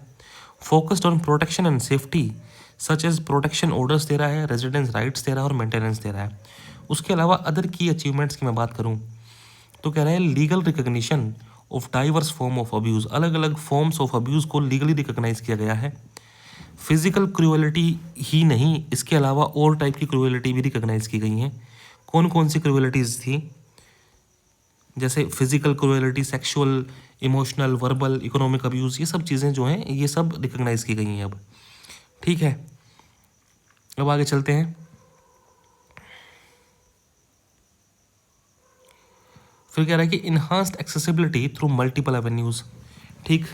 focused on protection and safety such as protection orders दे रहा है, रेजिडेंस राइट्स दे रहा है और मेंटेनेंस दे रहा है। उसके अलावा अदर की अचीवमेंट्स की मैं बात करूँ तो कह रहा है legal recognition of diverse form of abuse, अलग अलग फॉर्म्स ऑफ अब्यूज़ को लीगली रिकग्नाइज किया गया है। फिजिकल क्रूएलिटी ही नहीं, इसके अलावा और टाइप की क्रूएलिटी भी रिकग्नाइज की गई हैं। कौन कौन सी क्रूएलिटीज़ थी? जैसे physical cruelty, sexual, emotional, verbal, economic abuse, ये सब चीज़ें जो हैं ये सब रिकग्नाइज की गई हैं अब, ठीक है। अब आगे चलते हैं। फिर कह रहा है कि enhanced accessibility through multiple avenues, ठीक।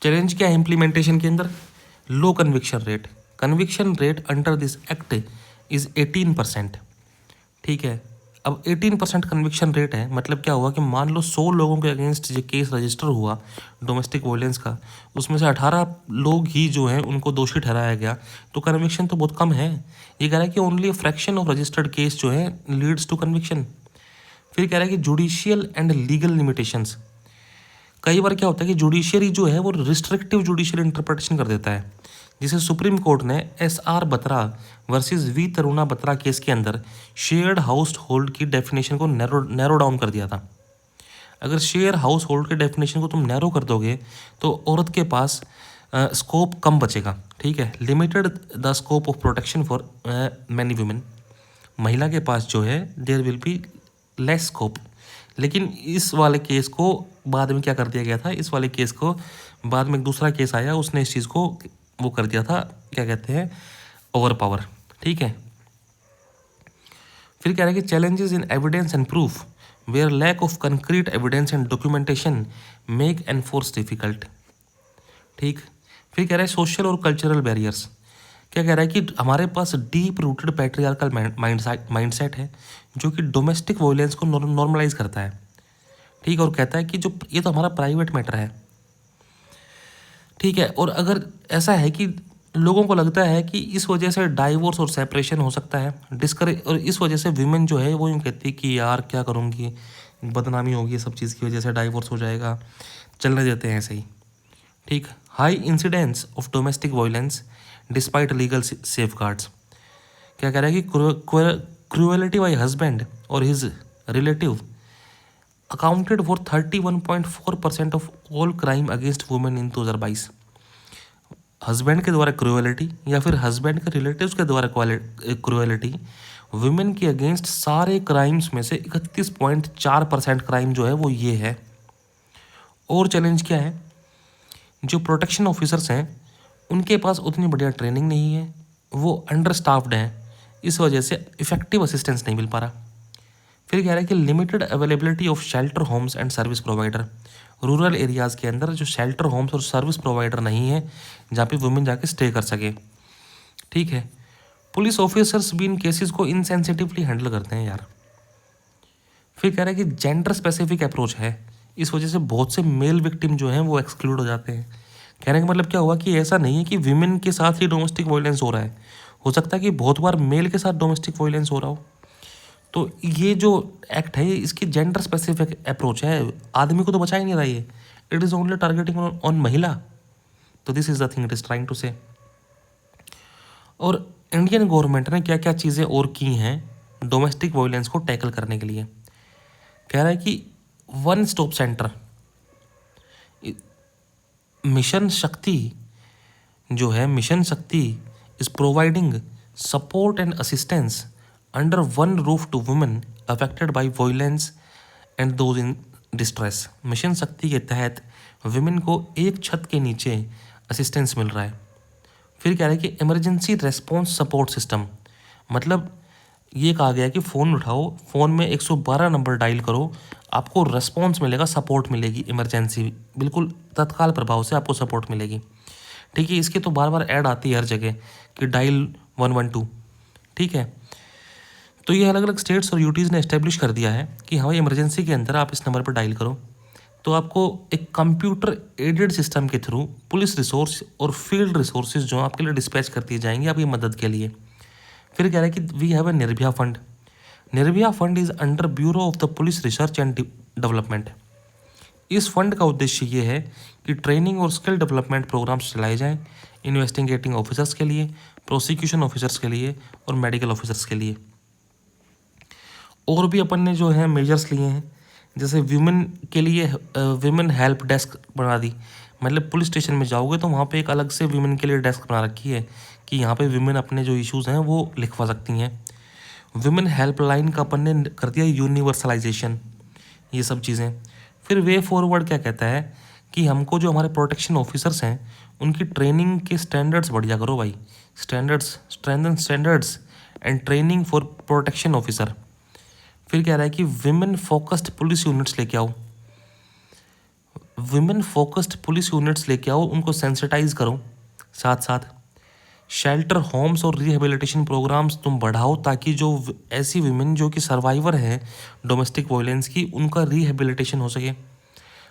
चैलेंज क्या है इम्प्लीमेंटेशन के अंदर? Low conviction rate under this act is 18%, ठीक है। अब 18% कन्विक्शन रेट है, मतलब क्या हुआ कि मान लो 100 लोगों के अगेंस्ट जो केस रजिस्टर हुआ डोमेस्टिक वायलेंस का, उसमें से 18 लोग ही जो हैं उनको दोषी ठहराया गया, तो कन्विक्शन तो बहुत कम है। ये कह रहा है कि only fraction of registered case जो है लीड्स टू कन्विक्शन। फिर कह रहा है कि जुडिशियल एंड लीगल लिमिटेशंस, कई बार क्या होता है कि जुडिशियरी जो है वो रिस्ट्रिक्टिव जुडिशियल इंटरप्रिटेशन कर देता है। जिसे सुप्रीम कोर्ट ने SR Batra versus V Taruna Batra case के अंदर शेयर्ड हाउस होल्ड की डेफिनेशन को नैरो डाउन कर दिया था। अगर शेयर हाउस होल्ड के डेफिनेशन को तुम नैरो कर दोगे तो औरत के पास स्कोप कम बचेगा, ठीक है। Limited the scope of protection for many women, महिला के पास जो है there will be less scope. लेकिन इस वाले केस को बाद में क्या कर दिया गया था, इस वाले केस को बाद में एक दूसरा केस आया, उसने इस चीज़ को वो कर दिया था, क्या कहते हैं, ओवर पावर, ठीक है। फिर कह रहा है कि challenges in evidence and proof where lack of concrete evidence and documentation make enforce difficult, ठीक। फिर कह रहा है सोशल और कल्चरल बैरियर्स, क्या कह रहा है कि हमारे पास डीप रूटेड पैट्रियार्कल माइंडसेट है जो कि डोमेस्टिक वायलेंस को नॉर्मलाइज करता है, ठीक। और कहता है कि जो ये तो हमारा प्राइवेट मैटर है, ठीक है। और अगर ऐसा है कि लोगों को लगता है कि इस वजह से डाइवोर्स और सेपरेशन हो सकता है, डिस्करेज, और इस वजह से विमेन जो है वो यूँ कहती है कि यार क्या करूँगी, बदनामी होगी, सब चीज़ की वजह से डाइवोर्स हो जाएगा, चलने देते हैं ऐसे ही, ठीक। High incidence of domestic violence despite legal safeguards, क्या कह रहा है कि क्रूएलिटी बाय हस्बैंड और his relative accounted for 31.4% of all crime against women in 2022। Husband के द्वारा क्रूएलिटी या फिर हस्बैंड के रिलेटिव्स के द्वारा क्रूएलिटी वुमेन के अगेंस्ट सारे क्राइम्स में से 31.4% क्राइम जो है वो ये है। और चैलेंज क्या है, जो प्रोटेक्शन ऑफिसर्स हैं उनके पास उतनी बढ़िया ट्रेनिंग नहीं है, वो अंडर स्टाफ्ड हैं, इस वजह से इफेक्टिव असिस्टेंस नहीं मिल पा रहा। फिर कह रहा है कि limited availability of shelter homes and service provider, rural areas के अंदर जो शेल्टर होम्स और सर्विस प्रोवाइडर नहीं है जहाँ पे वुमेन जाके स्टे कर सके। ठीक है, पुलिस ऑफिसर्स भी इन केसेस को इनसेंसिटिवली हैंडल करते हैं यार। फिर कह रहा है कि जेंडर स्पेसिफिक अप्रोच है, इस वजह से बहुत से मेल विक्टिम जो हैं वो एक्सक्लूड हो जाते हैं। कहने का मतलब क्या हुआ कि ऐसा नहीं है कि विमेन के साथ ही डोमेस्टिक वायलेंस हो रहा है, हो सकता है कि बहुत बार मेल के साथ डोमेस्टिक वायलेंस हो रहा हो। तो ये जो एक्ट है इसकी जेंडर स्पेसिफिक अप्रोच है, आदमी को तो बचा ही नहीं रहा है, it is only targeting on महिला। तो this is the thing it is trying to say. और इंडियन गवर्नमेंट ने क्या क्या चीज़ें और की हैं डोमेस्टिक वायलेंस को टैकल करने के लिए। कह रहा है कि वन स्टॉप सेंटर, मिशन शक्ति जो है, Mission Shakti is providing support and assistance under one roof to women affected by violence and those in distress. Mission Shakti के तहत वुमेन को एक छत के नीचे असिस्टेंस मिल रहा है। फिर कह रहा है कि इमरजेंसी रेस्पॉन्स सपोर्ट सिस्टम, मतलब ये कहा गया कि फ़ोन उठाओ, फ़ोन में 112 नंबर डायल करो, आपको रेस्पॉन्स मिलेगा, सपोर्ट मिलेगी, इमरजेंसी बिल्कुल तत्काल प्रभाव से आपको सपोर्ट मिलेगी। ठीक है, इसके तो बार बार ऐड आती है हर जगह कि डायल 112। ठीक है, तो ये अलग अलग स्टेट्स और यूटीज़ ने इस्टेब्लिश कर दिया है कि हाँ इमरजेंसी के अंदर आप इस नंबर पर डायल करो, तो आपको एक कंप्यूटर एडेड सिस्टम के थ्रू पुलिस रिसोर्स और फील्ड रिसोर्सेज जो आपके लिए डिस्पैच कर दिए जाएंगे आपकी मदद के लिए। फिर कह रहा है कि we have a Nirbhaya fund. Nirbhaya fund is under bureau of the police research and development. इस फंड का उद्देश्य ये है कि ट्रेनिंग और स्किल डेवलपमेंट प्रोग्राम्स चलाए जाएं इन्वेस्टिगेटिंग ऑफिसर्स के लिए, प्रोसिक्यूशन ऑफिसर्स के लिए और मेडिकल ऑफिसर्स के लिए। और भी अपन ने जो है मेजर्स लिए हैं, जैसे वीमेन के लिए वीमेन हेल्प डेस्क बना दी, मतलब पुलिस स्टेशन में जाओगे तो वहाँ पे एक अलग से वीमेन के लिए डेस्क बना रखी है कि यहाँ पे वीमेन अपने जो इश्यूज़ हैं वो लिखवा सकती हैं। वीमेन हेल्पलाइन का अपन ने कर दिया यूनिवर्सलाइजेशन, ये सब चीज़ें। फिर वे फॉरवर्ड क्या कहता है कि हमको जो हमारे प्रोटेक्शन ऑफिसर्स हैं उनकी ट्रेनिंग के स्टैंडर्ड्स बढ़िया करो भाई, standards, strengthen standards and training for protection officer. फिर कह रहा है कि विमेन फोकस्ड पुलिस यूनिट्स लेके आओ, विमेन फोकस्ड पुलिस यूनिट्स लेके आओ, उनको सेंसिटाइज करो, साथ साथ शेल्टर होम्स और रिहेबिलिटेशन प्रोग्राम्स तुम बढ़ाओ ताकि जो ऐसी विमेन जो कि सर्वाइवर हैं डोमेस्टिक वायलेंस की, उनका रिहेबिलिटेशन हो सके।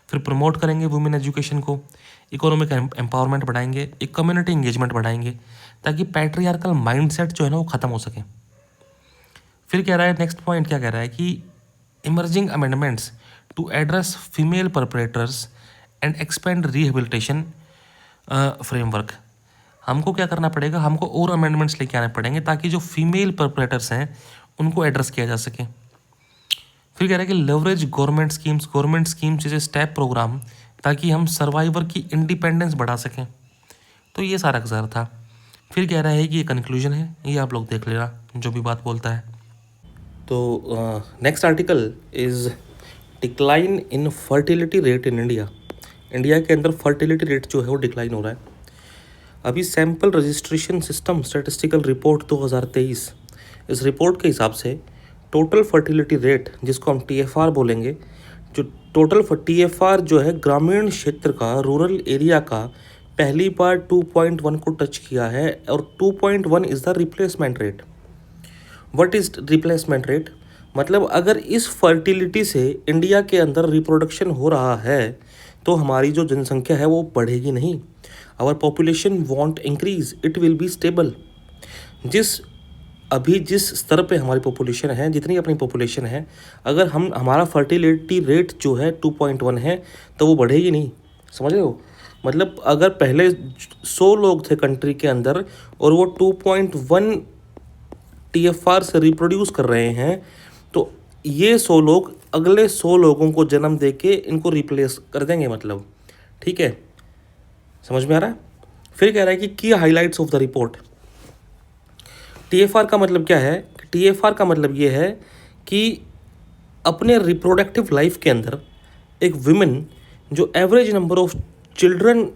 फिर प्रमोट करेंगे वुमेन एजुकेशन को, इकोनॉमिक एम्पावरमेंट बढ़ाएंगे, एक कम्युनिटी इंगेजमेंट बढ़ाएंगे ताकि पैट्रियार्कल माइंडसेट जो है ना वो ख़त्म हो सके। फिर कह रहा है नेक्स्ट पॉइंट क्या कह रहा है कि emerging amendments to address female perpetrators and expand rehabilitation framework. हमको क्या करना पड़ेगा, हमको और अमेंडमेंट्स लेके आने पड़ेंगे ताकि जो फीमेल परपरेटर्स हैं उनको एड्रेस किया जा सके। फिर कह रहा है कि लेवरेज गवर्नमेंट स्कीम्स जैसे स्टेप प्रोग्राम ताकि हम सर्वाइवर की इंडिपेंडेंस बढ़ा सकें। तो ये सारा का सारा था। फिर कह रहा है कि ये कंक्लूजन है, ये आप लोग देख लेना जो भी बात बोलता है। तो next article is decline in fertility rate in India. India के अंदर फर्टिलिटी रेट जो है वो डिक्लाइन हो रहा है। अभी sample registration system statistical report 2023, इस रिपोर्ट के हिसाब से टोटल फर्टिलिटी रेट जिसको हम TFR बोलेंगे, जो टोटल TFR जो है ग्रामीण क्षेत्र का, रूरल एरिया का पहली बार 2.1 को टच किया है और 2.1 is the replacement rate. What is replacement rate? मतलब अगर इस फर्टिलिटी से इंडिया के अंदर रिप्रोडक्शन हो रहा है तो हमारी जो जनसंख्या है वो बढ़ेगी नहीं। Our population won't increase, it will be stable. जिस स्तर पे हमारी पॉपुलेशन है, जितनी अपनी पॉपुलेशन है, अगर हमारा फर्टिलिटी रेट जो है 2.1 है तो वो बढ़ेगी नहीं। समझ रहे हो? मतलब अगर पहले 100 लोग थे कंट्री के अंदर और वो 2.1 TFR से रिप्रोड्यूस कर रहे हैं, तो ये 100 लोग अगले 100 लोगों को जन्म दे के इनको रिप्लेस कर देंगे। मतलब ठीक है, समझ में आ रहा है? फिर कह रहा है कि की highlights of the report. TFR का मतलब क्या है? TFR का मतलब ये है कि अपने रिप्रोडक्टिव लाइफ के अंदर एक विमेन जो average number of children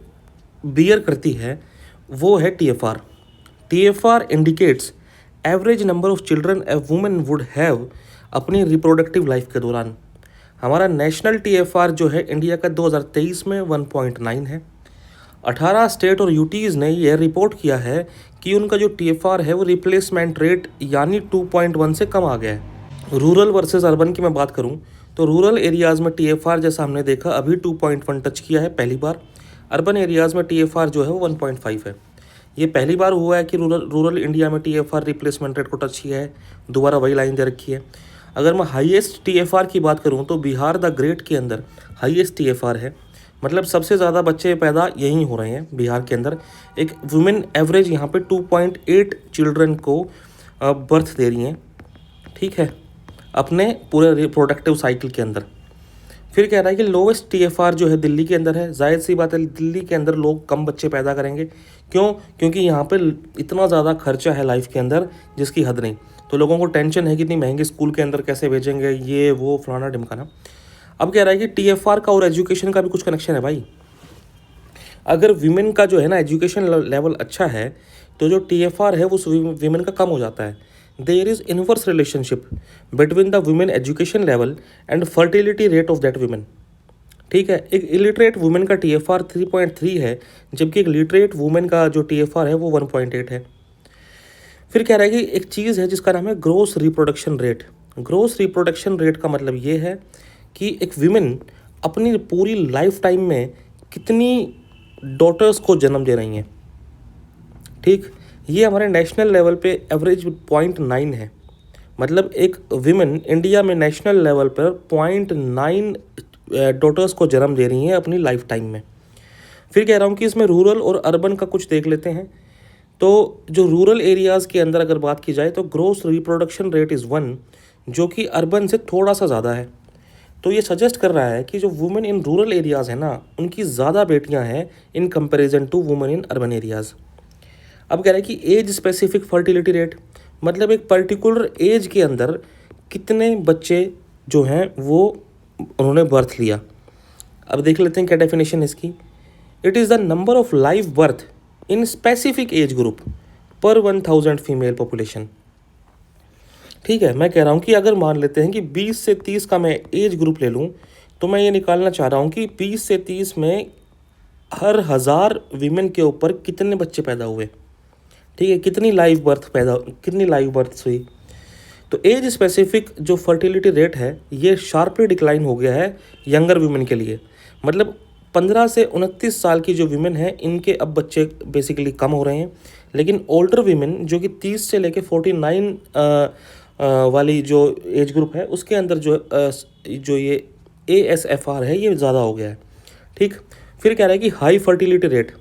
bear करती है वो है TFR। TFR indicates average number of children a woman would have अपनी रिप्रोडक्टिव लाइफ के दौरान। हमारा नेशनल टीएफआर जो है इंडिया का 2023 में 1.9 है। 18 स्टेट और यूटीज़ ने यह रिपोर्ट किया है कि उनका जो टीएफआर है वो रिप्लेसमेंट रेट यानी 2.1 से कम आ गया है। रूरल वर्सेस अर्बन की मैं बात करूं तो रूरल एरियाज़ में टीएफआर जैसा हमने देखा अभी 2.1 टच किया है पहली बार। अर्बन एरियाज़ में टीएफआर जो है वो 1.5 है। ये पहली बार हुआ है कि रूरल इंडिया में टीएफआर रिप्लेसमेंट रेट को टच किया है। दोबारा वही लाइन दे रखी है। अगर मैं हाईएस्ट टीएफआर की बात करूं तो बिहार द ग्रेट के अंदर हाईएस्ट टीएफआर है। मतलब सबसे ज़्यादा बच्चे पैदा यहीं हो रहे हैं बिहार के अंदर। एक वुमेन एवरेज यहाँ पे 2.8 चिल्ड्रन को बर्थ दे रही हैं, ठीक है, अपने पूरे रिप्रोडक्टिव साइकिल के अंदर। फिर कह रहा है कि लोवेस्ट टीएफआर जो है दिल्ली के अंदर है। जाहिर सी बात है दिल्ली के अंदर लोग कम बच्चे पैदा करेंगे। क्यों? क्योंकि यहाँ पे इतना ज़्यादा खर्चा है लाइफ के अंदर जिसकी हद नहीं। तो लोगों को टेंशन है कि इतनी महंगी स्कूल के अंदर कैसे भेजेंगे, ये वो फलाना ढिमकाना। अब कह रहा है कि टीएफआर का और एजुकेशन का भी कुछ कनेक्शन है भाई। अगर विमेन का जो है ना एजुकेशन लेवल अच्छा है तो जो टीएफआर है वो विमेन का कम हो जाता है। There is inverse relationship between the women education level and fertility rate of that woman. ठीक है, एक इलिटरेट वुमेन का टीएफआर 3.3 है जबकि एक लिटरेट वुमेन का जो टीएफआर है वो 1.8 है। फिर कह रहा है कि एक चीज़ है जिसका नाम है gross reproduction rate. Gross reproduction rate का मतलब ये है कि एक विमेन अपनी पूरी लाइफ टाइम में कितनी डॉटर्स को जन्म दे रही हैं। ठीक, ये हमारे नेशनल लेवल पे एवरेज 0.9 है। मतलब एक विमेन इंडिया में नेशनल लेवल पर 0.9 डॉटर्स को जन्म दे रही हैं अपनी लाइफ टाइम में। फिर कह रहा हूँ कि इसमें रूरल और अर्बन का कुछ देख लेते हैं। तो जो रूरल एरियाज़ के अंदर अगर बात की जाए तो ग्रोस रिप्रोडक्शन रेट इज़ 1, जो कि अर्बन से थोड़ा सा ज़्यादा है। तो ये सजेस्ट कर रहा है कि जो वुमेन इन रूरल एरियाज़ है ना उनकी ज़्यादा बेटियां हैं in comparison to women in urban areas. अब कह रहा है कि एज स्पेसिफिक फर्टिलिटी रेट, मतलब एक पर्टिकुलर एज के अंदर कितने बच्चे जो हैं वो उन्होंने बर्थ लिया। अब देख लेते हैं क्या डेफिनेशन है इसकी। It is the number of live birth in specific age group पर 1000 फीमेल पॉपुलेशन। ठीक है, मैं कह रहा हूँ कि अगर मान लेते हैं कि 20 से 30 का मैं एज ग्रुप ले लूँ तो मैं ये निकालना चाह रहा हूँ कि 20 से 30 में हर 1000 वीमेन के ऊपर कितने बच्चे पैदा हुए। ठीक है, कितनी लाइव बर्थ हुई। तो एज स्पेसिफिक जो फर्टिलिटी रेट है ये शार्पली डिक्लाइन हो गया है यंगर वीमेन के लिए। मतलब 15 से 29 साल की जो वीमेन है इनके अब बच्चे बेसिकली कम हो रहे हैं। लेकिन ओल्डर वीमेन जो कि 30 से लेके 49 वाली जो एज ग्रुप है उसके अंदर जो ये ASFR है ये ज़्यादा हो गया है। ठीक, फिर कह रहा है कि high fertility rate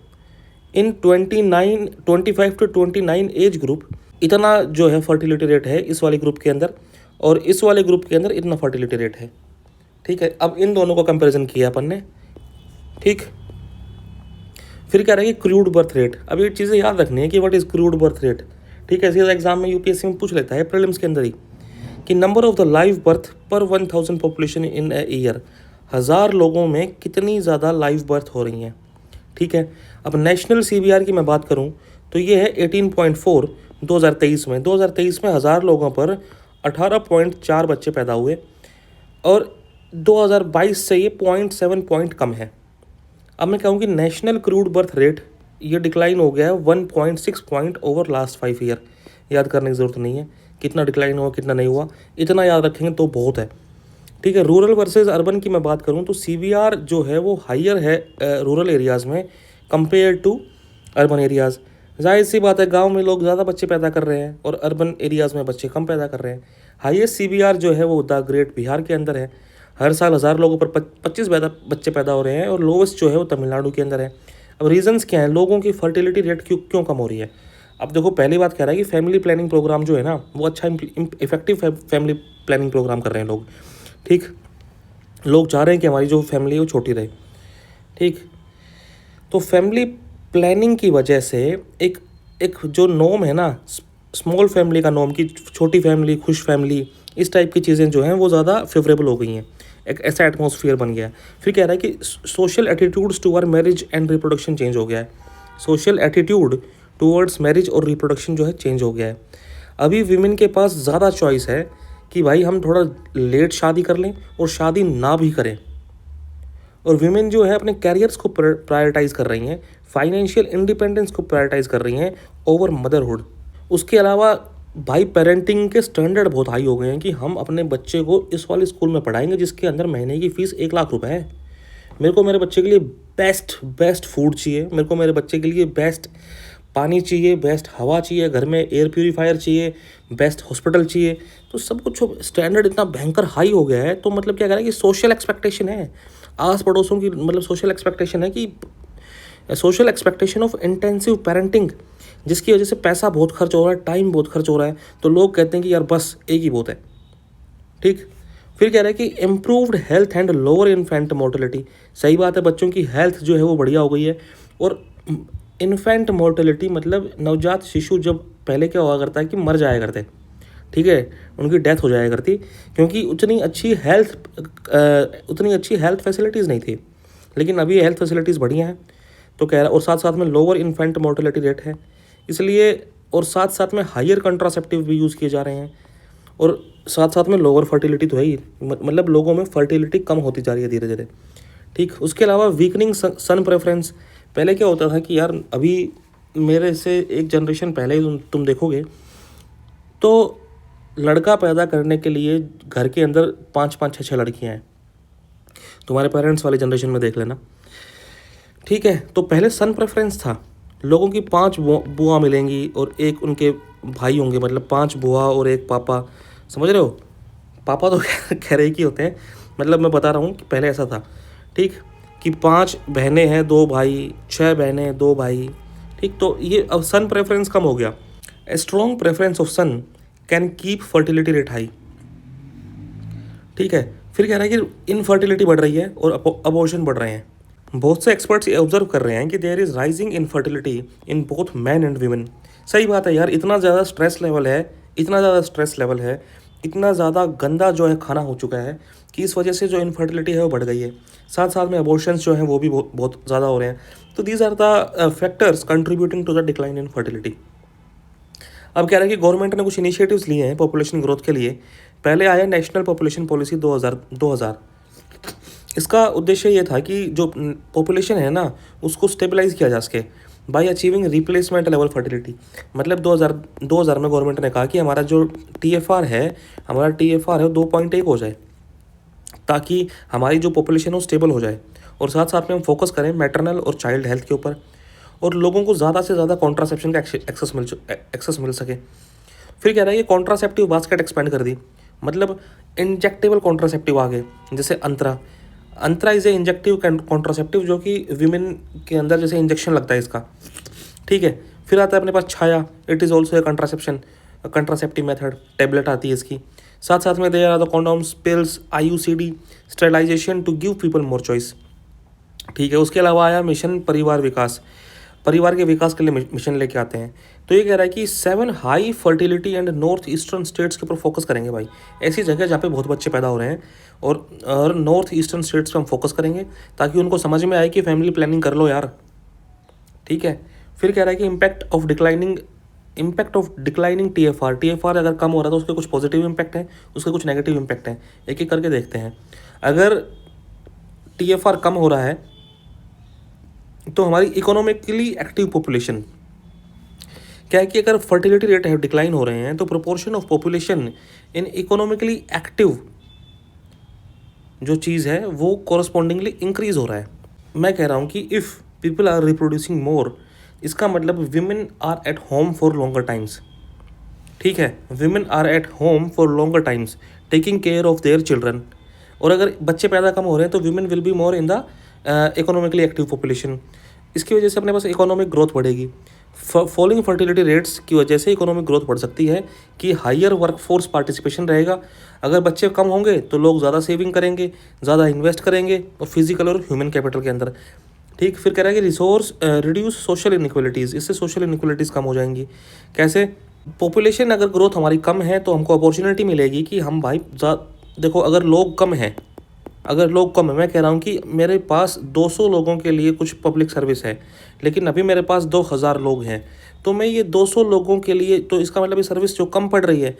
in 25 to 29 age group, इतना जो है फर्टिलिटी रेट है इस वाले ग्रुप के अंदर और इस वाले ग्रुप के अंदर इतना फर्टिलिटी रेट है। ठीक है, अब इन दोनों का कंपैरिजन किया अपन ने। ठीक, फिर कह रहा है कि क्रूड बर्थ रेट। अब ये चीज़ें याद रखनी है कि what is crude birth rate. ठीक है, सीधा एग्जाम में यूपीएससी में पूछ लेता है प्रीलिम्स के अंदर ही कि number of the live birth पर 1000 पॉपुलेशन इन ए ईयर, 1000 लोगों में कितनी ज़्यादा लाइव बर्थ हो रही हैं। ठीक है, अब नेशनल CBR की मैं बात करूं तो ये है 18.4 2023 में। 2023 में 1000 लोगों पर 18.4 बच्चे पैदा हुए और 2022 से ये 0.7 पॉइंट कम है। अब मैं कहूँ कि नेशनल क्रूड बर्थ रेट ये डिक्लाइन हो गया है 1.6 पॉइंट ओवर लास्ट 5 ईयर। याद करने की ज़रूरत नहीं है कितना डिक्लाइन हुआ कितना नहीं हुआ, इतना याद रखेंगे तो बहुत है। ठीक है, रूरल वर्सेस अर्बन की मैं बात करूं तो CBR जो है वो हाइयर है रूरल एरियाज़ में कंपेयर टू अर्बन एरियाज़। जाहिर सी बात है गांव में लोग ज़्यादा बच्चे पैदा कर रहे हैं और अर्बन एरियाज़ में बच्चे कम पैदा कर रहे हैं। हाईएस्ट CBR जो है वो द ग्रेट बिहार के अंदर है। हर साल 1000 लोगों पर 25 बच्चे पैदा हो रहे हैं और लोवेस्ट जो है वो तमिलनाडु के अंदर है। अब रीजंस क्या हैं, लोगों की फर्टिलिटी रेट क्यों कम हो रही है। अब देखो, पहली बात कह रहा है कि फैमिली प्लानिंग प्रोग्राम जो है ना वो अच्छा इफेक्टिव फैमिली प्लानिंग प्रोग्राम कर रहे हैं लोग। ठीक, लोग चाह रहे हैं कि हमारी जो फैमिली है वो छोटी रहे। ठीक, तो फैमिली प्लानिंग की वजह से एक जो नॉर्म है ना स्मॉल फैमिली का नॉर्म, की छोटी फैमिली खुश फैमिली, इस टाइप की चीज़ें जो हैं वो ज़्यादा फेवरेबल हो गई हैं। एक ऐसा एटमॉस्फेयर बन गया है। फिर कह रहा है कि social attitudes toward marriage and reproduction change हो गया है। सोशल एटीट्यूड टूवर्ड्स मैरिज और रिप्रोडक्शन जो है चेंज हो गया है। अभी वीमेन के पास ज़्यादा चॉइस है कि भाई हम थोड़ा लेट शादी कर लें और शादी ना भी करें। और वीमेन जो है अपने कैरियर्स को प्रायोरिटाइज़ कर रही हैं, फाइनेंशियल इंडिपेंडेंस को प्रायोरिटाइज़ कर रही हैं ओवर मदरहुड। उसके अलावा भाई पेरेंटिंग के स्टैंडर्ड बहुत हाई हो गए हैं कि हम अपने बच्चे को इस वाले स्कूल में पढ़ाएंगे जिसके अंदर महीने की फ़ीस 1 लाख रुपए है। मेरे को मेरे बच्चे के लिए बेस्ट बेस्ट फूड चाहिए, मेरे को मेरे बच्चे के लिए बेस्ट पानी चाहिए, बेस्ट हवा चाहिए, घर में एयर प्यूरीफायर चाहिए, बेस्ट हॉस्पिटल चाहिए। तो सब कुछ स्टैंडर्ड इतना भयंकर हाई हो गया है, तो मतलब क्या कह रहा है कि सोशल एक्सपेक्टेशन है आस पड़ोसों की, मतलब सोशल एक्सपेक्टेशन है कि social expectation of intensive parenting, जिसकी वजह से पैसा बहुत खर्च हो रहा है, टाइम बहुत खर्च हो रहा है। तो लोग कहते हैं कि यार बस एक ही बहुत है। ठीक। फिर कह रहा है कि improved health and lower infant mortality. सही बात है, बच्चों की हेल्थ जो है वो बढ़िया हो गई है। और इन्फेंट मोर्टेलिटी मतलब नवजात शिशु जब पहले क्या हुआ करता है कि मर जाया करते, ठीक है, उनकी डेथ हो जाया करती क्योंकि उतनी अच्छी हेल्थ फैसिलिटीज़ नहीं थी। लेकिन अभी हेल्थ फैसिलिटीज़ बढ़िया हैं। तो कह रहा, और साथ साथ में लोअर इन्फेंट मोर्टेलिटी रेट है इसलिए, और साथ साथ में हायर कंट्रासेप्टिव भी यूज़ किए जा रहे हैं, और साथ साथ में लोअर फर्टिलिटी तो है ही, मतलब लोगों में फर्टिलिटी कम होती जा रही है धीरे धीरे। ठीक। उसके अलावा वीकनिंग सन प्रेफरेंस। पहले क्या होता था कि यार अभी मेरे से एक जनरेशन पहले ही तुम देखोगे तो लड़का पैदा करने के लिए घर के अंदर 5 5 6 6 लड़कियां हैं। तुम्हारे पेरेंट्स वाली जनरेशन में देख लेना। ठीक है। तो पहले सन प्रेफरेंस था, लोगों की 5 बुआ मिलेंगी और एक उनके भाई होंगे, मतलब 5 बुआ और एक पापा। समझ रहे हो? पापा तो कह रहे कि होते हैं, मतलब मैं बता रहा हूँ कि पहले ऐसा था। ठीक। कि 5 बहनें हैं 2 भाई, 6 बहनें 2 भाई। ठीक। तो ये अब सन प्रेफरेंस कम हो गया। A strong preference of son can keep fertility rate high. ठीक है। फिर कह रहा है कि इनफर्टिलिटी बढ़ रही है और अबॉर्शन बढ़ रहे हैं। बहुत से एक्सपर्ट्स ये ऑब्जर्व कर रहे हैं कि there is rising infertility in both man and women. सही बात है यार, इतना ज़्यादा स्ट्रेस लेवल है, इतना ज़्यादा गंदा जो है खाना हो चुका है कि इस वजह से जो इनफर्टिलिटी है वो बढ़ गई है। साथ साथ में अबॉर्शंस जो हैं वो भी बहुत ज़्यादा हो रहे हैं। तो these are the factors contributing to the decline in fertility. अब कह रहे हैं कि गवर्नमेंट ने कुछ इनिशिएटिव्स लिए हैं पॉपुलेशन ग्रोथ के लिए। पहले आया नेशनल पॉपुलेशन पॉलिसी 2000। इसका उद्देश्य ये था कि जो पॉपुलेशन है ना उसको स्टेबलाइज किया जा सके bye achieving replacement level fertility. मतलब 2000 में गवर्नमेंट ने कहा कि हमारा जो TFR है वो 2.1 हो जाए ताकि हमारी जो पॉपुलेशन है वो स्टेबल हो जाए, और साथ साथ में हम फोकस करें मैटरनल और चाइल्ड हेल्थ के ऊपर, और लोगों को ज़्यादा से ज़्यादा कॉन्ट्रासेप्शन का एक्सेस मिल सके। फिर कह रहा है कि कॉन्ट्रासेप्टिव बास्केट एक्सपेंड कर दी, मतलब इंजेक्टेबल कॉन्ट्रासेप्टिव आ गए, जैसे अंतरा इज ए इंजेक्टिव कॉन्ट्रासेप्टिव जो कि विमेन के अंदर जैसे इंजेक्शन लगता है इसका। ठीक है। फिर आता है अपने पास Chhaya, it is also a contraceptive method, tablet आती है इसकी। साथ साथ में there are the condoms, pills, IUCD, sterilisation to give people more choice. ठीक है। उसके अलावा आया मिशन परिवार विकास, परिवार के विकास के लिए मिशन लेके आते हैं। तो ये कह रहा है कि 7 high fertility and north eastern states के ऊपर फोकस करेंगे भाई, ऐसी जगह जहाँ पे बहुत बच्चे पैदा हो रहे हैं, और नॉर्थ ईस्टर्न स्टेट्स पे हम फोकस करेंगे ताकि उनको समझ में आए कि फैमिली प्लानिंग कर लो यार। ठीक है। फिर कह रहा है कि इम्पैक्ट ऑफ डिक्लाइनिंग TFR अगर कम हो रहा है तो उसके कुछ पॉजिटिव इम्पैक्ट हैं, उसके कुछ नेगेटिव इम्पैक्ट हैं। एक एक करके देखते हैं। अगर TFR कम हो रहा है तो हमारी इकोनॉमिकली एक्टिव पॉपुलेशन, क्या है कि अगर फर्टिलिटी रेट है डिक्लाइन हो रहे हैं तो proportion of population in economically active जो चीज़ है वो कॉरस्पॉन्डिंगली इंक्रीज हो रहा है। मैं कह रहा हूँ कि if people are reproducing more, इसका मतलब women are at home for longer times. ठीक है। Women are at home for longer times taking care of their children. और अगर बच्चे पैदा कम हो रहे हैं तो women will be more in the economically active population. इसकी वजह से अपने पास इकोनॉमिक ग्रोथ बढ़ेगी। फॉलिंग फर्टिलिटी रेट्स की वजह से इकोनॉमिक ग्रोथ बढ़ सकती है कि हायर वर्कफोर्स पार्टिसिपेशन रहेगा। अगर बच्चे कम होंगे तो लोग ज़्यादा सेविंग करेंगे, ज़्यादा इन्वेस्ट करेंगे और फिजिकल और ह्यूमन कैपिटल के अंदर। ठीक। फिर कह रहा है कि रिसोर्स रिड्यूस सोशल इनइक्वलिटीज़, इससे सोशल इनइक्वलिटीज़ कम हो जाएंगी। कैसे? पॉपुलेशन अगर ग्रोथ हमारी कम है तो हमको अपॉर्चुनिटी मिलेगी कि हम भाई देखो अगर लोग कम हैं अगर लोग कम है, मैं कह रहा हूँ कि मेरे पास 200 लोगों के लिए कुछ पब्लिक सर्विस है, लेकिन अभी मेरे पास 2000 लोग हैं, तो मैं ये 200 लोगों के लिए, तो इसका मतलब ये सर्विस जो कम पड़ रही है।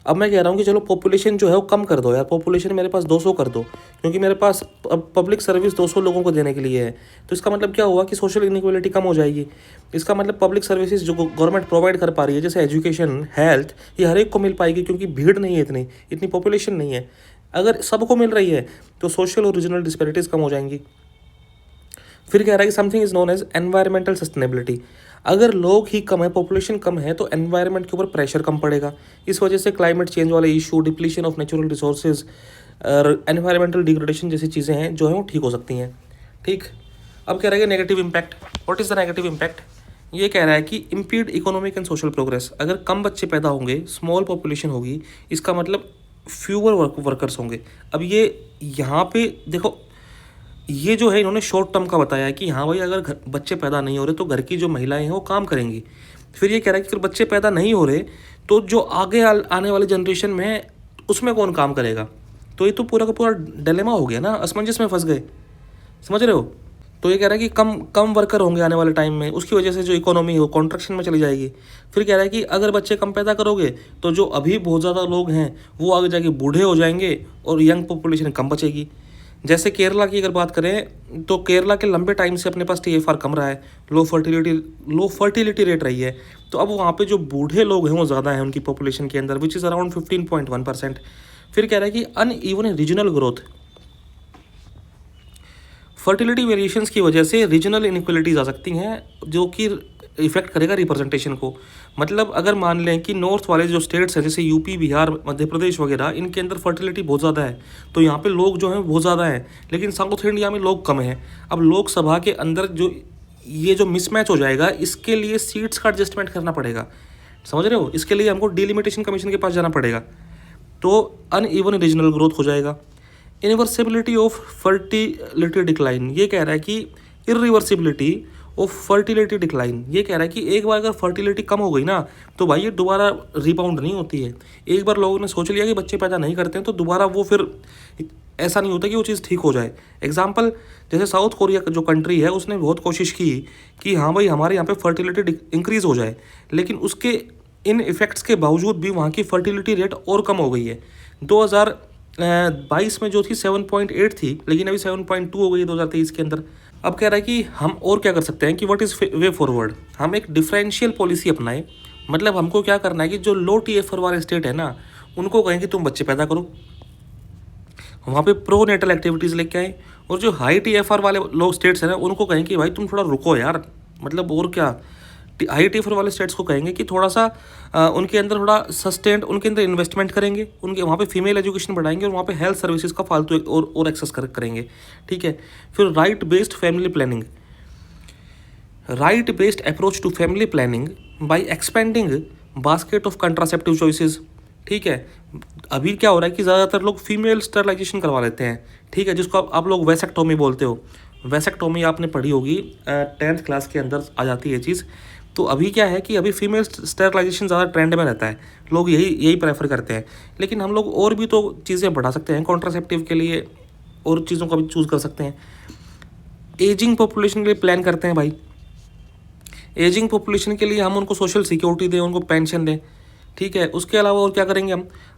अब मैं कह रहा हूँ कि चलो पॉपुलेशन जो है वो कम कर दो यार, पॉपुलेशन मेरे पास 200 कर दो, क्योंकि मेरे पास अब पब्लिक सर्विस 200 लोगों को देने के लिए है। तो इसका मतलब क्या हुआ कि सोशल इनइक्वालिटी कम हो जाएगी। इसका मतलब पब्लिक सर्विसेज जो गवर्नमेंट प्रोवाइड कर पा रही है, जैसे एजुकेशन, हेल्थ, ये हर एक को मिल पाएगी, क्योंकि भीड़ नहीं है, इतनी इतनी पॉपुलेशन नहीं है। अगर सबको मिल रही है तो सोशल और रीजनल डिस्पैरिटीज़ कम हो जाएंगी। फिर कह रहा है कि something is known as environmental sustainability. अगर लोग ही कम है, पॉपुलेशन कम है, तो एनवायरनमेंट के ऊपर प्रेशर कम पड़ेगा। इस वजह से क्लाइमेट चेंज वाले issue, depletion of natural resources और एनवायरमेंटल डिग्रेडेशन जैसी चीज़ें हैं जो हैं वो ठीक हो सकती हैं। ठीक। अब कह रहा है कि negative impact. What is the negative impact? ये कह रहा है कि impede economic and social progress. अगर कम बच्चे पैदा होंगे, स्मॉल पॉपुलेशन होगी, इसका मतलब फ्यूअर वर्कर्स होंगे। अब ये यहाँ पे देखो, ये जो है इन्होंने शॉर्ट टर्म का बताया है कि हाँ भाई, अगर बच्चे पैदा नहीं हो रहे तो घर की जो महिलाएं हैं वो काम करेंगी। फिर ये कह रहा है कि अगर बच्चे पैदा नहीं हो रहे तो जो आगे आने वाले जनरेशन में है उसमें कौन काम करेगा। तो ये तो पूरा का पूरा डिलेमा हो गया ना, असमंजस में फंस गए, समझ रहे हो। तो ये कह रहा है कि कम कम वर्कर होंगे आने वाले टाइम में, उसकी वजह से जो इकोनॉमी हो कॉन्ट्रैक्शन में चली जाएगी। फिर कह रहा है कि अगर बच्चे कम पैदा करोगे तो जो अभी बहुत ज़्यादा लोग हैं वो आगे जाके बूढ़े हो जाएंगे और यंग पॉपुलेशन कम बचेगी। जैसे केरला की अगर बात करें तो केरला के लंबे टाइम से अपने पास TFR कम रहा है, लो फर्टिलिटी रेट रही है। तो अब वहाँ पे जो बूढ़े लोग हैं वो ज़्यादा हैं उनकी पॉपुलेशन के अंदर, विच इज़ अराउंड 15.1%। फिर कह रहा है कि uneven regional growth. Fertility variations की वजह से रीजनल इनइक्वलिटीज़ आ सकती हैं, जो कि इफेक्ट करेगा रिप्रेजेंटेशन को। मतलब अगर मान लें कि नॉर्थ वाले जो स्टेट्स हैं जैसे यूपी, बिहार, मध्य प्रदेश वगैरह, इनके अंदर फर्टिलिटी बहुत ज़्यादा है, तो यहाँ पे लोग जो हैं बहुत ज़्यादा हैं, लेकिन साउथ इंडिया में लोग कम हैं। अब लोकसभा के अंदर जो ये जो मिसमैच हो जाएगा, इसके लिए सीट्स का एडजस्टमेंट करना पड़ेगा, समझ रहे हो। इसके लिए हमको डिलिमिटेशन कमीशन के पास जाना पड़ेगा, तो अनइवन रीजनल ग्रोथ हो जाएगा। इनवर्सिबिलिटी ऑफ फर्टिलिटी डिक्लाइन। ये कह रहा है कि इरिवर्सिबिलिटी ऑफ फर्टिलिटी डिक्लाइन। ये कह रहा है कि एक बार अगर फर्टिलिटी कम हो गई ना तो भाई ये दोबारा रिबाउंड नहीं होती है। एक बार लोगों ने सोच लिया कि बच्चे पैदा नहीं करते हैं तो दोबारा वो फिर ऐसा नहीं होता कि वो चीज़ ठीक हो जाए। एग्जाम्पल, जैसे साउथ कोरिया जो कंट्री है उसने बहुत कोशिश की कि हाँ भाई हमारे यहाँ पे फर्टिलिटी इंक्रीज़ हो जाए, लेकिन उसके इन इफ़ेक्ट्स के बावजूद भी वहाँ की फर्टिलिटी रेट और कम हो गई है। 2022 में जो थी 7.8 थी, लेकिन अभी 7.2 हो गई है 2023 के अंदर। अब कह रहा है कि हम और क्या कर सकते हैं कि व्हाट इज़ वे फॉरवर्ड। हम एक डिफरेंशियल पॉलिसी अपनाएं। मतलब हमको क्या करना है कि जो लो TFR वाले स्टेट है ना, उनको कहें कि तुम बच्चे पैदा करो, वहाँ पे प्रो नेटल एक्टिविटीज़ लेके आए। और जो हाई TFR वाले लोग स्टेट्स हैं ना, उनको कहें कि भाई तुम थोड़ा रुको यार, मतलब और क्या। हाई TFR वाले स्टेट्स को कहेंगे कि थोड़ा सा उनके अंदर थोड़ा सस्टेंड, उनके अंदर इन्वेस्टमेंट करेंगे, उनके वहाँ पे फीमेल एजुकेशन बढ़ाएंगे और वहाँ पे हेल्थ सर्विसेज का फालतू और एक्सेस करेंगे। ठीक है। फिर right based family planning. Right based approach to family planning by expanding basket of contraceptive choices. ठीक है। अभी क्या हो रहा है कि ज़्यादातर लोग फीमेल स्टरलाइजेशन करवा लेते हैं, ठीक है, जिसको आप लोग वैसेक्टोमी बोलते हो। वैसेक्टोमी आपने पढ़ी होगी, 10th क्लास के अंदर आ जाती है ये चीज़। तो अभी क्या है कि अभी फीमेल स्टरलाइजेशन ज़्यादा ट्रेंड में रहता है, लोग यही प्रेफर करते हैं। लेकिन हम लोग और भी तो चीज़ें बढ़ा सकते हैं कॉन्ट्रासेप्टिव के लिए, और चीज़ों का भी चूज़ कर सकते हैं। एजिंग पॉपुलेशन के लिए प्लान करते हैं भाई। एजिंग पॉपुलेशन के लिए हम उनको सोशल सिक्योरिटी दें, उनको पेंशन दें। ठीक है। उसके अलावा और क्या करेंगे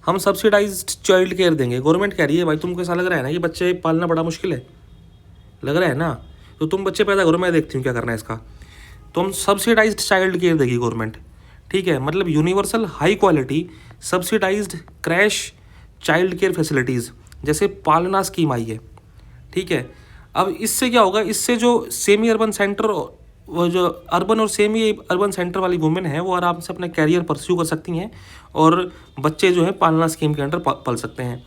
हम सब्सिडाइज्ड चाइल्ड केयर देंगे। गवर्नमेंट कह रही है भाई तुमको ऐसा लग रहा है ना कि बच्चे पालना बड़ा मुश्किल है, लग रहा है ना, तो तुम बच्चे पैदा करो, मैं देखती हूँ क्या करना है इसका। तो हम सब्सिडाइज्ड चाइल्ड केयर देगी गवर्नमेंट। ठीक है। मतलब universal high quality subsidised crash child care facilities जैसे पालना स्कीम आई है। ठीक है। अब इससे क्या होगा, इससे जो सेमी अर्बन सेंटर, वो जो अर्बन और सेमी अर्बन सेंटर वाली वुमेन है वो आराम से अपना कैरियर परस्यू कर सकती हैं और बच्चे जो है पालना स्कीम के अंडर पल सकते हैं।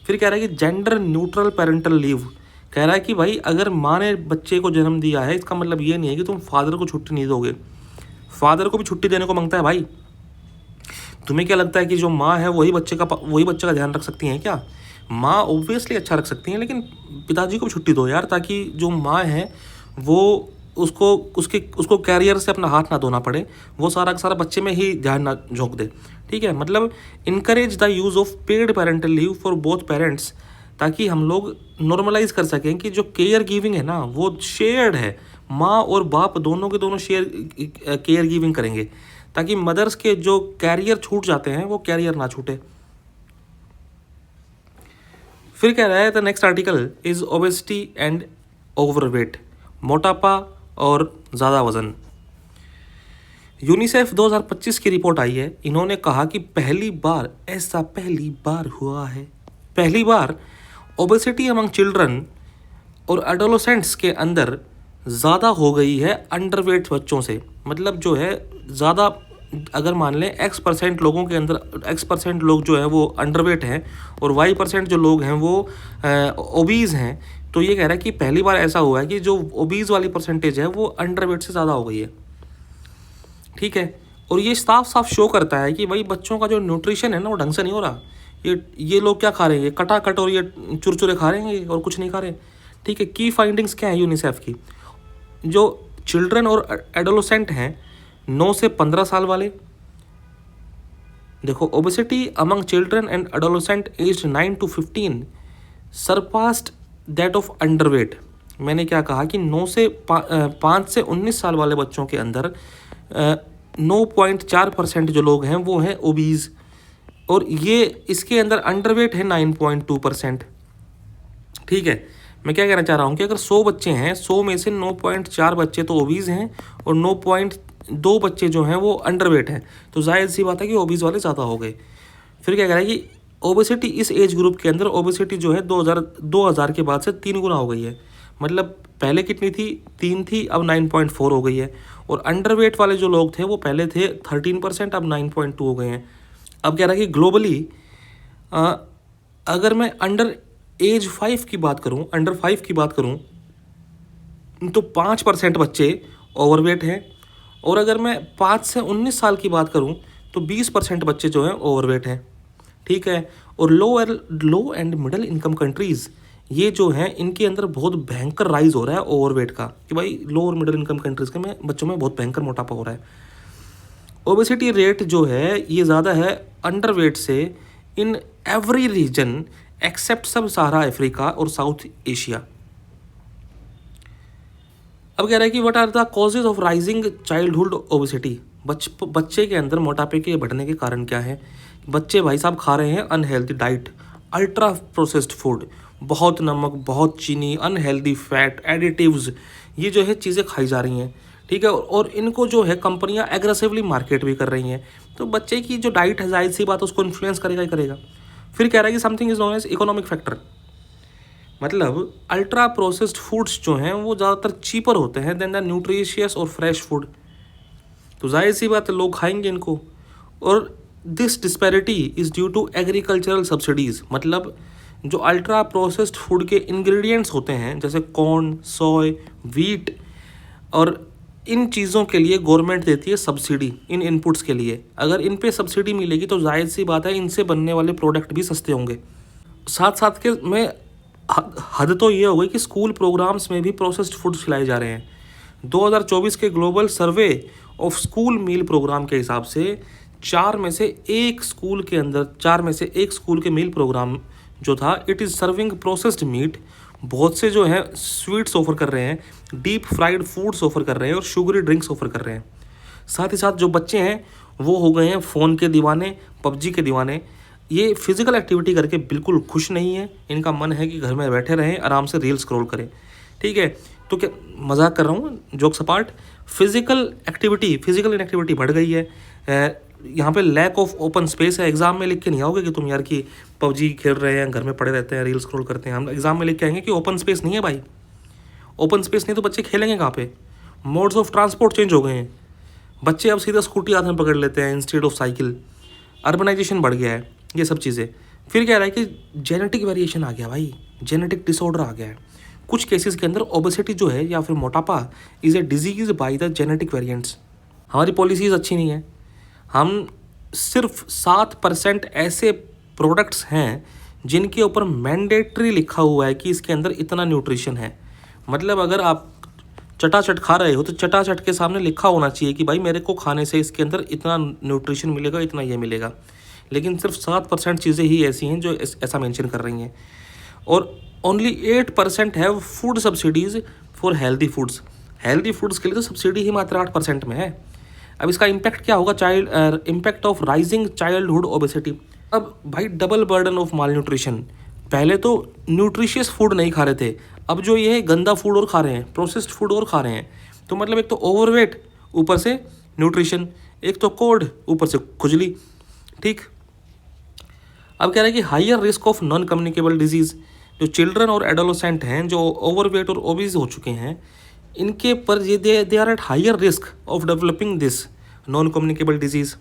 फिर कह रहा है कि जेंडर न्यूट्रल पेरेंटल लीव। कह रहा है कि भाई अगर माँ ने बच्चे को जन्म दिया है, इसका मतलब ये नहीं है कि तुम फादर को छुट्टी नहीं दोगे। फादर को भी छुट्टी देने को मांगता है भाई। तुम्हें क्या लगता है कि जो माँ है वही बच्चे का ध्यान रख सकती हैं क्या? माँ ऑब्वियसली अच्छा रख सकती हैं, लेकिन पिताजी को भी छुट्टी दो यार, ताकि जो माँ है वो उसको कैरियर से अपना हाथ ना धोना पड़े, वो सारा का सारा बच्चे में ही ध्यान ना झोंक दे। ठीक है। मतलब encourage the use of paid parental leave for both parents ताकि हम लोग नॉर्मलाइज कर सकें कि जो केयर गिविंग है ना वो शेयर्ड है, माँ और बाप दोनों के दोनों केयर गिविंग करेंगे, ताकि मदर्स के जो कैरियर छूट जाते हैं वो कैरियर ना छूटे। फिर कह रहा है the next article is obesity and overweight, मोटापा और ज़्यादा वजन। यूनिसेफ 2025 की रिपोर्ट आई है, इन्होंने कहा कि पहली बार हुआ है, पहली बार ओबेसिटी अमंग चिल्ड्रन और एडोलेसेंट्स के अंदर ज़्यादा हो गई है अंडरवेट बच्चों से। मतलब जो है ज़्यादा, अगर मान लें X% लोगों के अंदर X% लोग जो है वो अंडरवेट हैं और Y% जो लोग हैं वो ओबीज़ हैं, तो ये कह रहा है कि पहली बार ऐसा हुआ है कि जो ओबीज़ वाली परसेंटेज है वो अंडरवेट से ज़्यादा हो गई है। ठीक है, और ये साफ साफ शो करता है कि भाई बच्चों का जो न्यूट्रिशन है ना वो ढंग से नहीं हो रहा। ये लोग क्या खा रहे हैं, ये कटाकट और ये चुरचुरे खा रहे हैं और कुछ नहीं खा रहे। ठीक है, की फाइंडिंग्स क्या है यूनिसेफ की, जो चिल्ड्रन और एडोलेसेंट हैं 9 से 15 साल वाले, देखो obesity among children and adolescent aged 9 to 15 surpassed that of underweight. मैंने क्या कहा कि 5 से 19 साल वाले बच्चों के अंदर 9.4% जो लोग हैं वो हैं ओबीज़, और ये इसके अंदर अंडरवेट है 9.2%। ठीक है, मैं क्या कहना चाह रहा हूँ कि अगर 100 बच्चे हैं, 100 में से 9.4 बच्चे तो ओबीज़ हैं और 9.2 बच्चे जो हैं वो अंडरवेट हैं, तो जाहिर सी बात है कि ओबीज़ वाले ज़्यादा हो गए। फिर क्या कह रहा है कि ओबेसिटी इस एज ग्रुप के अंदर ओबेसिटी जो है 2000 के बाद से 3 गुना हो गई है। मतलब पहले कितनी थी, 3 थी, अब 9.4 हो गई है। और अंडरवेट वाले जो लोग थे वो पहले थे 13%, अब 9.2 हो गए हैं। अब कह रहा है कि ग्लोबली अगर मैं अंडर 5 की बात करूं तो 5% बच्चे ओवरवेट हैं, और अगर मैं 5 से 19 साल की बात करूं तो 20% बच्चे जो हैं ओवरवेट हैं। ठीक है, और लो एंड मिडिल इनकम कंट्रीज़ ये जो हैं इनके अंदर बहुत भयंकर राइज हो रहा है ओवरवेट का, कि भाई लो और मिडिल इनकम कंट्रीज़ के में बच्चों में बहुत भयंकर मोटापा हो रहा है। ओबेसिटी रेट जो है ये ज़्यादा है अंडरवेट से in every region except sub Sahara Africa और साउथ एशिया। अब कह रहा है कि what are the causes of rising childhood obesity, बच्चे के अंदर मोटापे के बढ़ने के कारण क्या है। बच्चे भाई साहब खा रहे हैं unhealthy diet, ultra processed food, बहुत नमक, बहुत चीनी, अनहेल्दी फैट, एडिटिव्स, ये जो है चीज़ें खाई जा रही हैं। ठीक है, और इनको जो है कंपनियां एग्रेसिवली मार्केट भी कर रही हैं, तो बच्चे की जो डाइट है जाहिर सी बात उसको इन्फ्लुएंस करेगा ही करेगा। फिर कह रहा है कि something is known as economic factor, मतलब अल्ट्रा प्रोसेस्ड फूड्स जो हैं वो ज़्यादातर चीपर होते हैं देन द न्यूट्रिशियस और फ्रेश फूड, तो जाहिर सी बात है लोग खाएंगे इनको। और this disparity is due to agricultural subsidies, मतलब जो अल्ट्रा प्रोसेस्ड फूड के इंग्रेडिएंट्स होते हैं जैसे कॉर्न, सोय, वीट, और इन चीज़ों के लिए गवर्नमेंट देती है सब्सिडी इन इनपुट्स के लिए। अगर इन पे सब्सिडी मिलेगी तो जाहिर सी बात है इनसे बनने वाले प्रोडक्ट भी सस्ते होंगे। साथ साथ के में हद तो ये हो गई कि स्कूल प्रोग्राम्स में भी प्रोसेस्ड फूड खिलाए जा रहे हैं। 2024 के global survey of school meal programme के हिसाब से 4 में से 1 स्कूल के मील प्रोग्राम जो था it is serving processed meat. बहुत से जो हैं स्वीट्स ऑफर कर रहे हैं, डीप फ्राइड फूड्स ऑफर कर रहे हैं और शुगरी ड्रिंक्स ऑफर कर रहे हैं। साथ ही साथ जो बच्चे हैं वो हो गए हैं फ़ोन के दीवाने, पबजी के दीवाने। ये फिज़िकल एक्टिविटी करके बिल्कुल खुश नहीं है, इनका मन है कि घर में बैठे रहें, आराम से रील स्क्रॉल करें। ठीक है, तो क्या मजाक कर रहा हूँ, जोक्स अपार्ट, फिज़िकल इनएक्टिविटी बढ़ गई है। यहाँ पे लैक ऑफ ओपन स्पेस है। एग्जाम में लिख के नहीं आओगे कि तुम यार कि पबजी खेल रहे हैं, घर में पड़े रहते हैं, रील स्क्रॉल करते हैं। हम एग्जाम में लिख के आएंगे कि ओपन स्पेस नहीं है भाई। ओपन स्पेस नहीं तो बच्चे खेलेंगे कहाँ पे। मोड्स ऑफ ट्रांसपोर्ट चेंज हो गए हैं, बच्चे अब सीधा स्कूटी हाथ में पकड़ लेते हैं इंस्टेड ऑफ साइकिल। अर्बनाइजेशन बढ़ गया है, ये सब चीज़ें। फिर क्या रहा है कि जेनेटिक वेरिएशन आ गया भाई, जेनेटिक डिसऑर्डर आ गया है। कुछ केसेस के अंदर ओबेसिटी जो है या फिर मोटापा is a disease by the genetic variants. हमारी पॉलिसीज़ अच्छी नहीं है। हम सिर्फ 7% ऐसे प्रोडक्ट्स हैं जिनके ऊपर मैंडेटरी लिखा हुआ है कि इसके अंदर इतना न्यूट्रिशन है। मतलब अगर आप चटाचट खा रहे हो तो चटाचट के सामने लिखा होना चाहिए कि भाई मेरे को खाने से इसके अंदर इतना न्यूट्रिशन मिलेगा, इतना ये मिलेगा। लेकिन सिर्फ 7% चीज़ें ही ऐसी हैं जो ऐसा मेंशन कर रही हैं। और only 8% have food subsidies for healthy foods. Healthy foods के लिए तो सब्सिडी ही मात्र 8% में है। अब इसका इम्पैक्ट क्या होगा, impact of rising childhood obesity. अब भाई double burden of mall nutrition. पहले तो न्यूट्रिशियस फूड नहीं खा रहे थे, अब जो ये है गंदा फूड और खा रहे हैं, प्रोसेस्ड फूड और खा रहे हैं। तो मतलब एक तो ओवरवेट, ऊपर से न्यूट्रिशन, एक तो कोड, ऊपर से खुजली। ठीक, अब कह रहे हैं कि higher risk of non communicable disease. जो चिल्ड्रन और एडोलोसेंट हैं जो ओवरवेट और ओबीज हो चुके हैं, इनके पर ये they are at higher risk of developing this non communicable disease.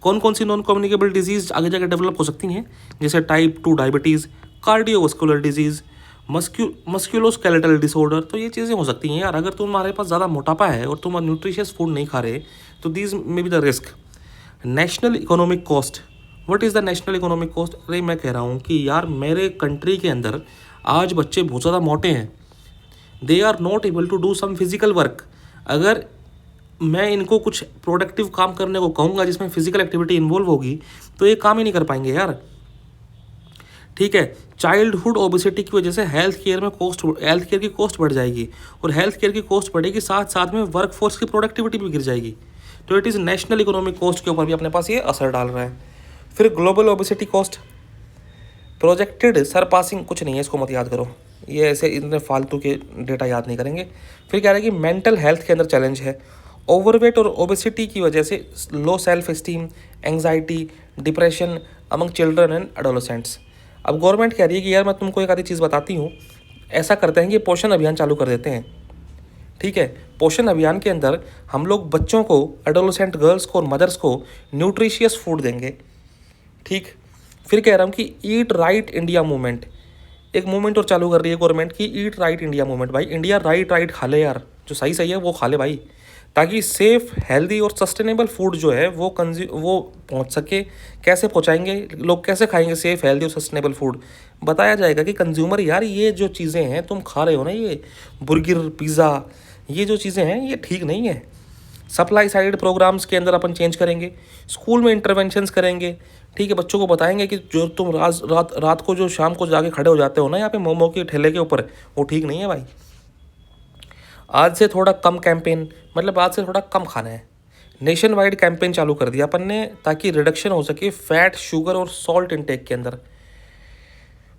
कौन कौन सी नॉन कम्युनिकेबल डिजीज़ आगे जाकर डेवलप हो सकती हैं, जैसे type 2 diabetes, cardiovascular disease, musculoskeletal disorder. तो ये चीज़ें हो सकती हैं यार, अगर तुम्हारे पास ज़्यादा मोटापा है और तुम न्यूट्रिशियस फूड नहीं खा रहे, तो these may be the risk. National economic cost. What is the national economic cost? अरे मैं कह रहा हूँ कि यार मेरे कंट्री के अंदर आज बच्चे बहुत ज़्यादा मोटे हैं, they are not able to do some physical work. अगर मैं इनको कुछ प्रोडक्टिव काम करने को कहूँगा जिसमें फिजिकल एक्टिविटी इन्वॉल्व होगी, तो ये काम ही नहीं कर पाएंगे यार। ठीक है, चाइल्डहुड ओबेसिटी की वजह से हेल्थ केयर की कॉस्ट बढ़ जाएगी, और हेल्थ केयर की कॉस्ट बढ़ेगी, साथ साथ में वर्क फोर्स की प्रोडक्टिविटी भी गिर जाएगी। तो it is national economic cost के ऊपर भी अपने पास ये असर डाल रहा है। फिर global obesity cost projected surpassing, कुछ नहीं है, इसको मत याद करो, ये ऐसे इतने फालतू के डेटा याद नहीं करेंगे। फिर कह रहे हैं कि मेंटल हेल्थ के अंदर चैलेंज है। ओवरवेट और ओबेसिटी की वजह से low self esteem, anxiety, depression among children and adolescents. अब गवर्नमेंट कह रही है कि यार मैं तुमको एक आधी चीज़ बताती हूँ, ऐसा करते हैं कि पोषण अभियान चालू कर देते हैं। ठीक है, पोषण अभियान के अंदर हम लोग बच्चों को, एडोलेसेंट गर्ल्स को और मदर्स को न्यूट्रिशियस फूड देंगे। ठीक, फिर कह रहा हूँ कि ईट राइट इंडिया मूवमेंट, एक मूवमेंट और चालू कर रही है गवर्नमेंट की, ईट राइट इंडिया मूवमेंट। भाई इंडिया राइट खा ले यार, जो सही सही है वो खा ले भाई, ताकि सेफ, हेल्दी और सस्टेनेबल फूड जो है वो पहुंच सके। कैसे पहुंचाएंगे लोग, कैसे खाएंगे सेफ, हेल्दी और सस्टेनेबल फूड? बताया जाएगा कि कंज्यूमर यार ये जो चीज़ें हैं तुम खा रहे हो ना, ये बर्गर, पिज़्ज़ा, ये जो चीज़ें हैं ये ठीक नहीं है। सप्लाई साइड प्रोग्राम्स के अंदर अपन चेंज करेंगे, स्कूल में इंटरवेंशंस करेंगे। ठीक है, बच्चों को बताएंगे कि जो तुम रात को जो शाम को जाके खड़े हो जाते हो ना यहाँ पे मोमो के ठेले के ऊपर, वो ठीक नहीं है भाई। आज से थोड़ा कम कैंपेन, मतलब आज से थोड़ा कम खाना है। नेशन वाइड कैंपेन चालू कर दिया अपन ने, ताकि रिडक्शन हो सके फैट, शुगर और सॉल्ट इनटेक के अंदर।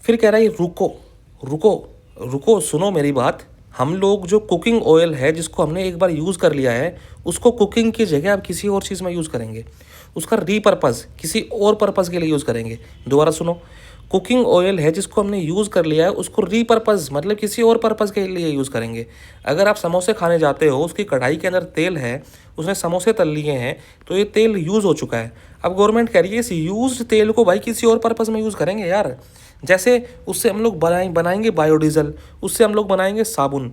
फिर कह रहा है रुको रुको रुको, सुनो मेरी बात। हम लोग जो कुकिंग ऑयल है जिसको हमने एक बार यूज़ कर लिया है, उसको कुकिंग की जगह अब किसी और चीज़ में यूज़ करेंगे, उसका रीपर्पज़ किसी और पर्पज़ के लिए यूज़ करेंगे। दोबारा सुनो, कुकिंग ऑयल है जिसको हमने यूज़ कर लिया है, उसको रीपर्पज़ मतलब किसी और पर्पज़ के लिए यूज़ करेंगे। अगर आप समोसे खाने जाते हो, उसकी कढ़ाई के अंदर तेल है, उसने समोसे तल लिए हैं, तो ये तेल यूज़ हो चुका है। अब गवर्नमेंट कह रही है इस यूज्ड तेल को भाई किसी और पर्पज़ में यूज़ करेंगे यार। जैसे उससे हम लोग बनाएंगे बायोडीज़ल, उससे हम लोग बनाएंगे साबुन।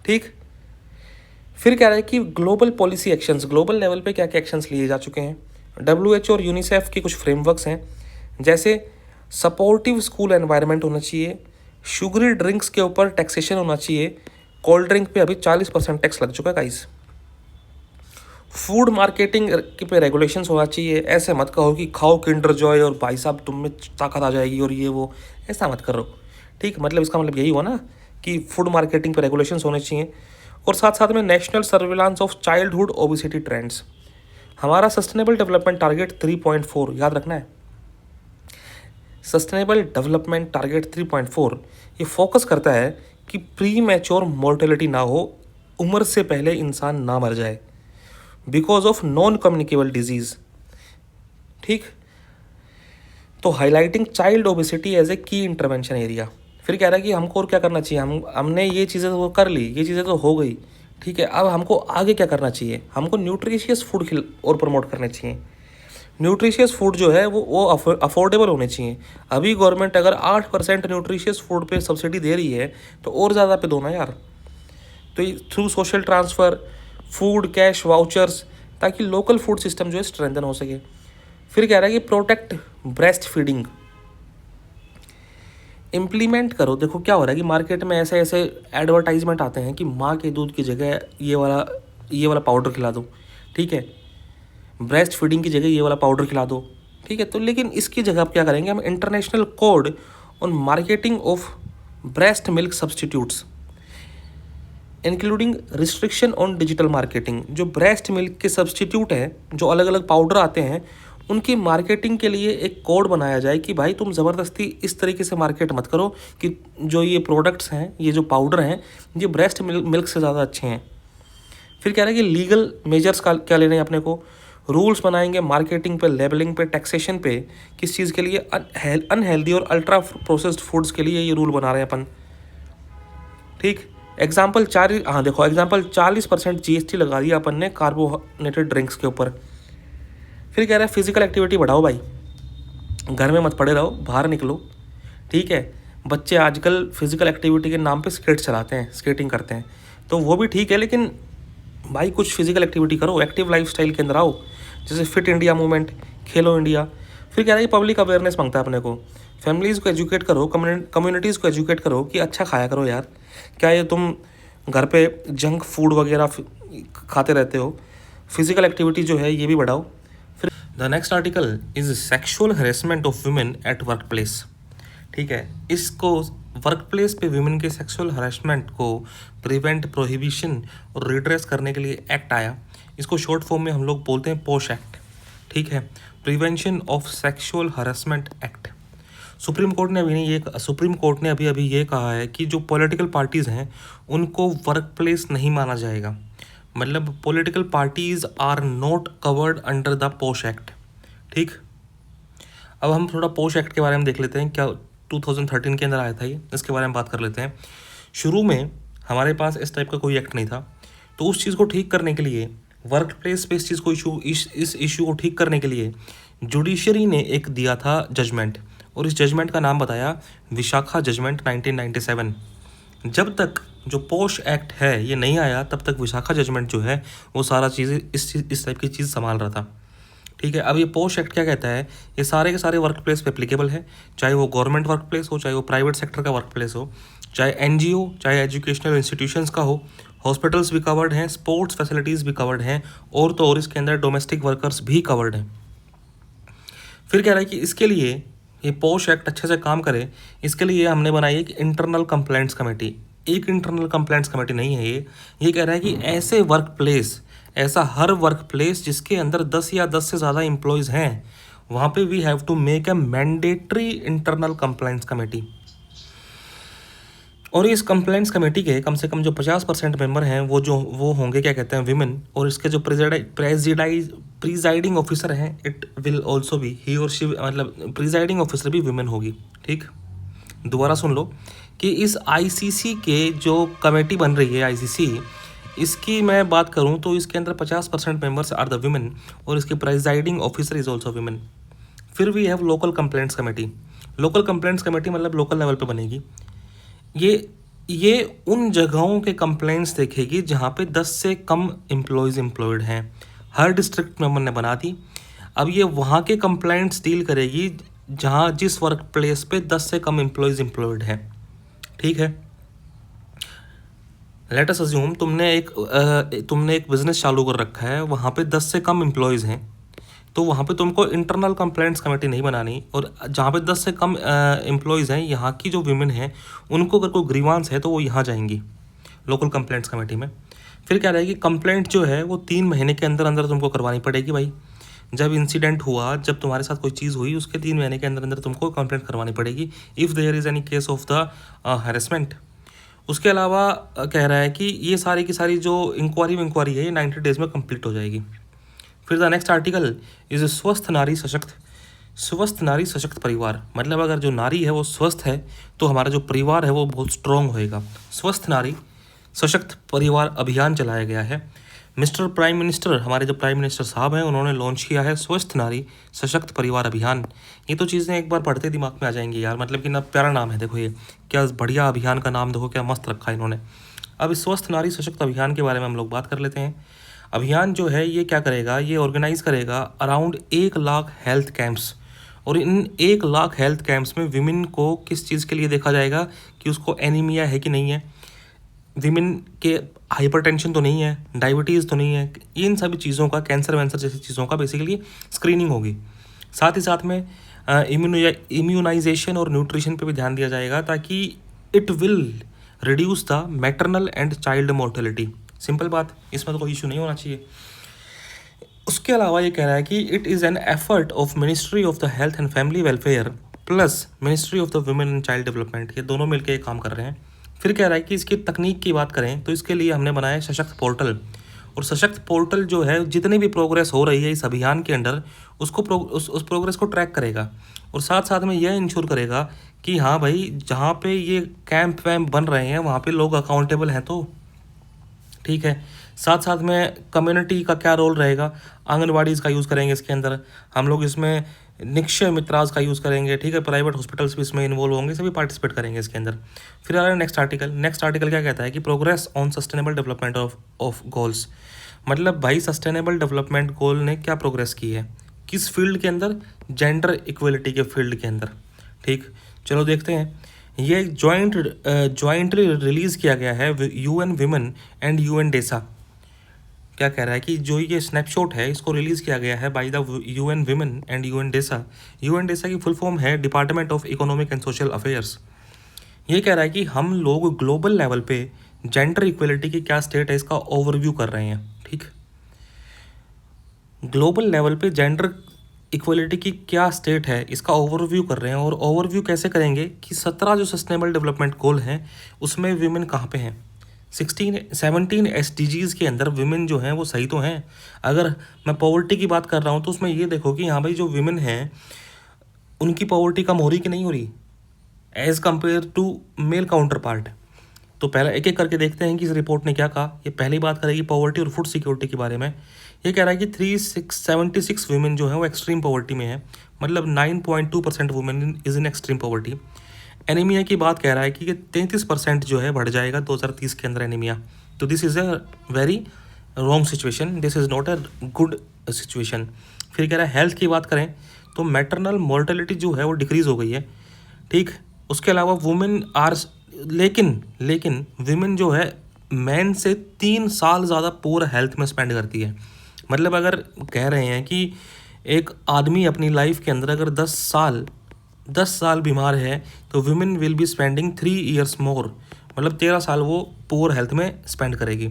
ठीक, फिर कह रहा है कि global policy actions, global level पे क्या क्या एक्शंस लिए जा चुके हैं। WHO और यूनिसेफ के कुछ फ्रेमवर्क्स हैं, जैसे सपोर्टिव स्कूल एनवायरनमेंट होना चाहिए, शुगरी ड्रिंक्स के ऊपर टैक्सेशन होना चाहिए, कोल्ड ड्रिंक पे अभी 40% टैक्स लग चुका है गाइस। फूड मार्केटिंग के पे रेगुलेशंस होना चाहिए। ऐसे मत कहो कि खाओ किंडर जॉय और भाई साहब तुम में ताकत आ जाएगी और ये वो, ऐसा मत करो। ठीक, मतलब इसका मतलब यही हुआ ना कि फूड मार्केटिंग पे रेगुलेशंस होने चाहिए। और साथ साथ में national surveillance of childhood obesity trends. हमारा सस्टेनेबल डेवलपमेंट टारगेट 3.4 याद रखना है। सस्टेनेबल डेवलपमेंट टारगेट 3.4 ये फोकस करता है कि प्री मैच्योर मोर्टेलिटी ना हो, उम्र से पहले इंसान ना मर जाए because of non communicable disease. ठीक, तो highlighting child obesity as a की इंटरवेंशन एरिया। फिर कह रहा है कि हमको और क्या करना चाहिए, हमने ये चीज़ें तो कर ली, ये चीज़ें तो हो गई। ठीक है, अब हमको आगे क्या करना चाहिए, हमको न्यूट्रिशियस फूड और प्रमोट करने चाहिए। न्यूट्रिशियस फूड जो है वो अफोर्डेबल होने चाहिए। अभी गवर्नमेंट अगर 8% न्यूट्रिशियस फूड पे सब्सिडी दे रही है, तो और ज़्यादा पे दो ना यार। तो through social transfer, food cash vouchers, ताकि लोकल फूड सिस्टम जो है स्ट्रेंथन हो सके। फिर कह रहा है कि प्रोटेक्ट ब्रेस्ट फीडिंग इम्प्लीमेंट करो। देखो क्या हो रहा है कि मार्केट में ऐसे ऐसे एडवर्टाइजमेंट आते हैं कि माँ के दूध की जगह ये वाला पाउडर खिला दो। ठीक है, ब्रेस्ट फीडिंग की जगह ये वाला पाउडर खिला दो। ठीक है, तो लेकिन इसकी जगह आप क्या करेंगे, हम international code on marketing of breast milk substitutes including restriction on digital marketing. जो ब्रेस्ट मिल्क के सब्सटीट्यूट हैं, जो अलग अलग पाउडर आते हैं, उनकी मार्केटिंग के लिए एक कोड बनाया जाए कि भाई तुम ज़बरदस्ती इस तरीके से मार्केट मत करो कि जो ये प्रोडक्ट्स हैं, ये जो पाउडर हैं, ये ब्रेस्ट मिल्क से ज़्यादा अच्छे हैं। फिर कह रहे हैं कि लीगल मेजर्स का क्या लेने हैं अपने को, रूल्स बनाएंगे मार्केटिंग पे, लेबलिंग पे, टैक्सेशन पे, किस चीज़ के लिए, अनहेल्दी और अल्ट्रा प्रोसेस्ड फूड्स के लिए ये रूल बना रहे हैं अपन। ठीक, एग्जाम्पल 40% GST लगा दिया अपन ने कार्बोनेटेड ड्रिंक्स के ऊपर। फिर कह रहा है फिजिकल एक्टिविटी बढ़ाओ भाई, घर में मत पड़े रहो, बाहर निकलो। ठीक है, बच्चे आजकल फिजिकल एक्टिविटी के नाम पे स्केट चलाते हैं, स्केटिंग करते हैं, तो वो भी ठीक है, लेकिन भाई कुछ फिजिकल एक्टिविटी करो, एक्टिव लाइफस्टाइल के अंदर आओ, जैसे फिट इंडिया मूवमेंट, खेलो इंडिया। फिर कह रहा है पब्लिक अवेयरनेस मांगता है अपने को, फैमिलीज़ को एजुकेट करो, कम्युनिटीज़ को एजुकेट करो कि अच्छा खाया करो यार, क्या ये तुम घर पे जंक फूड वगैरह खाते रहते हो, फिजिकल एक्टिविटी जो है ये भी बढ़ाओ। फिर the next article is sexual harassment of women at work place. ठीक है, इसको वर्क प्लेस पे वुमेन के सेक्सुअल हरासमेंट को प्रिवेंट, प्रोहिबिशन और रिड्रेस करने के लिए एक्ट आया। इसको शॉर्ट फॉर्म में हम लोग बोलते हैं पोश एक्ट। ठीक है, prevention of sexual harassment act. Supreme court ने अभी अभी ये कहा है कि जो पॉलिटिकल पार्टीज़ हैं उनको वर्क प्लेस नहीं माना जाएगा, मतलब political parties are not covered under the POSH act. ठीक, अब हम थोड़ा पोश एक्ट के बारे में देख लेते हैं, क्या 2013 के अंदर आया था ये, इसके बारे में बात कर लेते हैं। शुरू में हमारे पास इस टाइप का कोई एक्ट नहीं था, तो उस चीज़ को ठीक करने के लिए, वर्क प्लेस पे इस चीज़ को इस इशू को ठीक करने के लिए जुडिशरी ने एक दिया था जजमेंट, और इस जजमेंट का नाम बताया विशाखा जजमेंट 1997। जब तक जो पोश एक्ट है ये नहीं आया, तब तक विशाखा जजमेंट जो है वो सारा चीज़ें इस टाइप की चीज़ संभाल रहा था। ठीक है, अब ये पोश एक्ट क्या कहता है, ये सारे के सारे वर्क प्लेस पे एप्लीकेबल है, चाहे वो गवर्नमेंट वर्क प्लेस हो, चाहे वो प्राइवेट सेक्टर का वर्क प्लेस हो, चाहे NGO, चाहे एजुकेशनल इंस्टीट्यूशंस का हो, हॉस्पिटल्स भी कवर्ड हैं, स्पोर्ट्स फैसिलिटीज़ भी कवर्ड हैं, और तो और इसके अंदर डोमेस्टिक वर्कर्स भी कवर्ड हैं। फिर कह रहा है कि इसके लिए ये पोश एक्ट अच्छे से काम करे, इसके लिए हमने बनाई एक इंटरनल कंप्लेंट्स कमेटी। एक इंटरनल कंप्लेंट्स कमेटी नहीं है ये कह रहा है कि ऐसे वर्क प्लेस, ऐसा हर वर्क प्लेस जिसके अंदर 10 या 10 से ज़्यादा एम्प्लॉयज़ हैं, वहाँ पे we have to make a mandatory internal complaints committee. और इस कंप्लेंट्स कमेटी के कम से कम जो 50% मेंबर हैं वो होंगे क्या कहते हैं विमेन, और इसके जो प्रिजाइडिंग ऑफिसर हैं, इट विल ऑल्सो बी ही और शी, मतलब प्रिजाइडिंग ऑफिसर भी विमेन होगी। ठीक, दोबारा सुन लो कि इस ICC के जो कमेटी बन रही है ICC, इसकी मैं बात करूं तो इसके अंदर 50% मेंबर्स आर द विमेन, और इसके presiding officer is also women. फिर we have local complaints committee. Local complaints committee मतलब लोकल लेवल पे बनेगी। ये उन जगहों के कंप्लेंट्स देखेगी जहाँ पे 10 से कम एम्प्लॉयड हैं। हर डिस्ट्रिक्ट में हमने बना दी। अब ये वहाँ के कंप्लेंट्स डील करेगी जहाँ जिस वर्क प्लेस पे 10 से कम एम्प्लॉयड हैं। ठीक है, लेट अस अज्यूम तुमने एक बिजनेस चालू कर रखा है, वहाँ पे 10 से कम एम्प्लॉयज़ हैं, तो वहाँ पे तुमको इंटरनल कंप्लेंट्स कमेटी नहीं बनानी, और जहाँ पे 10 से कम एम्प्लॉयज़ हैं, यहाँ की जो विमेन हैं उनको अगर कोई ग्रीवांस है तो वो यहाँ जाएंगी लोकल कंप्लेंट्स कमेटी में। फिर क्या रहेगी, कंप्लेंट जो है वो 3 महीने के अंदर अंदर तुमको करवानी पड़ेगी भाई। जब इंसिडेंट हुआ, जब तुम्हारे साथ कोई चीज़ हुई, उसके 3 महीने के अंदर अंदर तुमको कंप्लेंट करवानी पड़ेगी if there is any case of the harassment. उसके अलावा कह रहा है कि ये सारी की सारी जो इंक्वायरी है ये 90 डेज़ में कंप्लीट हो जाएगी। फिर द नेक्स्ट आर्टिकल इज स्वस्थ नारी सशक्त परिवार, मतलब अगर जो नारी है वो स्वस्थ है तो हमारा जो परिवार है वो बहुत स्ट्रॉन्ग होएगा। स्वस्थ नारी सशक्त परिवार अभियान चलाया गया है। मिस्टर प्राइम मिनिस्टर, हमारे जो प्राइम मिनिस्टर साहब हैं, उन्होंने लॉन्च किया है स्वस्थ नारी सशक्त परिवार अभियान। ये तो चीज़ें एक बार पढ़ते दिमाग में आ जाएंगी यार, मतलब कि ना प्यारा नाम है, देखो ये क्या बढ़िया अभियान का नाम, देखो क्या मस्त रखा है इन्होंने। अब इस स्वस्थ नारी सशक्त अभियान के बारे में हम लोग बात कर लेते हैं। अभियान जो है ये क्या करेगा, ये ऑर्गेनाइज़ करेगा अराउंड 1 लाख हेल्थ कैंप्स, और इन 1 लाख हेल्थ कैंप्स में विमेन को किस चीज़ के लिए देखा जाएगा कि उसको एनीमिया है कि नहीं है, विमेन के हाइपरटेंशन तो नहीं है, डायबिटीज़ तो नहीं है, इन सभी चीज़ों का, कैंसर वैंसर जैसी चीज़ों का बेसिकली स्क्रीनिंग होगी। साथ ही साथ में इम्यूनाइजेशन और न्यूट्रिशन पे भी ध्यान दिया जाएगा, ताकि it will reduce the maternal and child mortality. Simple बात, इसमें तो कोई इशू नहीं होना चाहिए। उसके अलावा ये कह रहा है कि it is an effort of ministry of the health and family welfare plus ministry of the women and child development, ये दोनों मिलकर काम कर रहे हैं। फिर कह रहा है कि इसकी तकनीक की बात करें तो इसके लिए हमने बनाया सशक्त पोर्टल, और सशक्त पोर्टल जो है जितनी भी प्रोग्रेस हो रही है इस अभियान के अंडर उसको उस प्रोग्रेस को ट्रैक करेगा, और साथ साथ में यह इंश्योर करेगा कि हाँ भाई जहाँ पे ये कैंप वैम्प बन रहे हैं वहाँ पे लोग अकाउंटेबल हैं तो ठीक है। साथ साथ में कम्युनिटी का क्या रोल रहेगा, आंगनवाड़ीज़ का यूज़ करेंगे इसके अंदर हम लोग, इसमें निक्षय मित्राज का यूज़ करेंगे, ठीक है। प्राइवेट हॉस्पिटल्स भी इसमें इन्वॉल्व होंगे, सभी पार्टिसिपेट करेंगे इसके अंदर। फिर आ रहा है नेक्स्ट आर्टिकल क्या कहता है कि progress on sustainable development of goals, मतलब भाई सस्टेनेबल डेवलपमेंट गोल ने क्या प्रोग्रेस की है, किस फील्ड के अंदर, जेंडर इक्वलिटी के फील्ड के अंदर, ठीक। चलो देखते हैं, ये जॉइंटली रिलीज़ किया गया है UN women and UN Desa. क्या कह रहा है कि जो ये स्नैपशॉट है इसको रिलीज़ किया गया है by the UN women and UN Desa. UN Desa की फुल फॉर्म है department of economic and social affairs. ये कह रहा है कि हम लोग ग्लोबल लेवल पे जेंडर इक्वलिटी की क्या स्टेट है इसका ओवरव्यू कर रहे हैं, ठीक। ग्लोबल लेवल पे जेंडर इक्वलिटी की क्या स्टेट है इसका ओवरव्यू कर रहे हैं, और ओवरव्यू कैसे करेंगे कि 17 जो सस्टेनेबल डेवलपमेंट गोल हैं उसमें विमेन कहाँ पे हैं। 17 SDGs के अंदर विमेन जो हैं वो सही तो हैं। अगर मैं पॉवर्टी की बात कर रहा हूँ तो उसमें ये देखो कि हाँ भाई जो विमेन हैं उनकी पॉवर्टी कम हो रही कि नहीं हो रही as compare to male counterpart. तो पहले एक एक करके देखते हैं कि इस रिपोर्ट ने क्या कहा। ये पहली बात करेगी पॉवर्टी और फूड सिक्योरिटी के बारे में। ये कह रहा है कि 376 वुमेन जो है वो एक्सट्रीम पॉवर्टी में है, मतलब 9.2% women is in extreme poverty. Anaemia की बात कह रहा है कि 33% जो है बढ़ जाएगा 2030 के अंदर एनीमिया। तो this is a very wrong situation, this is not a good situation. फिर कह रहा है हेल्थ की बात करें तो मैटरनल मोर्टेलिटी जो है वो डिक्रीज़ हो गई है, ठीक। उसके अलावा वुमेन आर लेकिन विमेन जो है मैन से 3 साल ज़्यादा पूर हेल्थ में स्पेंड करती है। मतलब अगर कह रहे हैं कि एक आदमी अपनी लाइफ के अंदर अगर 10 साल बीमार है तो women will be spending 3 years more, मतलब 13 साल वो पुअर हेल्थ में स्पेंड करेगी।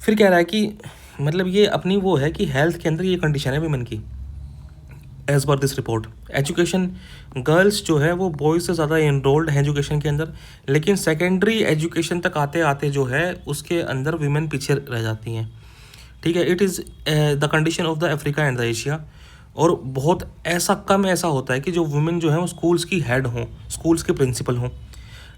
फिर कह रहा है कि मतलब ये अपनी वो है कि हेल्थ के अंदर ये कंडीशन है विमेन की as per this report. Education, girls जो है वो बॉयज़ से ज़्यादा इनरोल्ड हैं एजुकेशन के अंदर, लेकिन सेकेंडरी एजुकेशन तक आते आते जो है उसके अंदर विमेन पीछे रह जाती हैं, ठीक है। It is the condition of the Africa and the Asia. और बहुत ऐसा होता है कि जो वुमेन जो है वो स्कूल्स की हेड हों, स्कूल्स के प्रिंसिपल हों।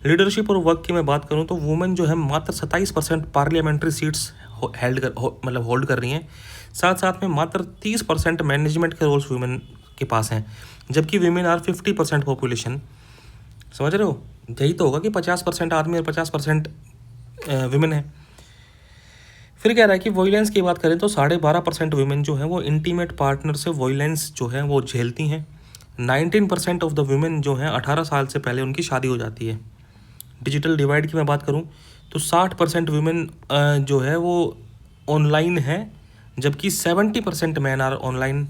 लीडरशिप और वर्क की मैं बात करूं तो वुमेन जो है मात्र 27% पार्लियामेंट्री सीट्स होल्ड कर रही हैं। साथ साथ में मात्र 30% मैनेजमेंट के रोल्स वुमेन के पास हैं, जबकि विमेन आर 50% पॉपुलेशन। समझ रहे हो, यही तो होगा कि 50% आदमी और 50% विमेन है। फिर कह रहा है कि वॉयलेंस की बात करें तो 12.5% वुमेन जो है वो इंटीमेट पार्टनर से वॉयलेंस जो है वो झेलती हैं। 19% ऑफ द वुमेन जो हैं 18 साल से पहले उनकी शादी हो जाती है। डिजिटल डिवाइड की मैं बात करूं तो 60% वुमेन जो है वो ऑनलाइन है, जबकि 70% मैन आर ऑनलाइन।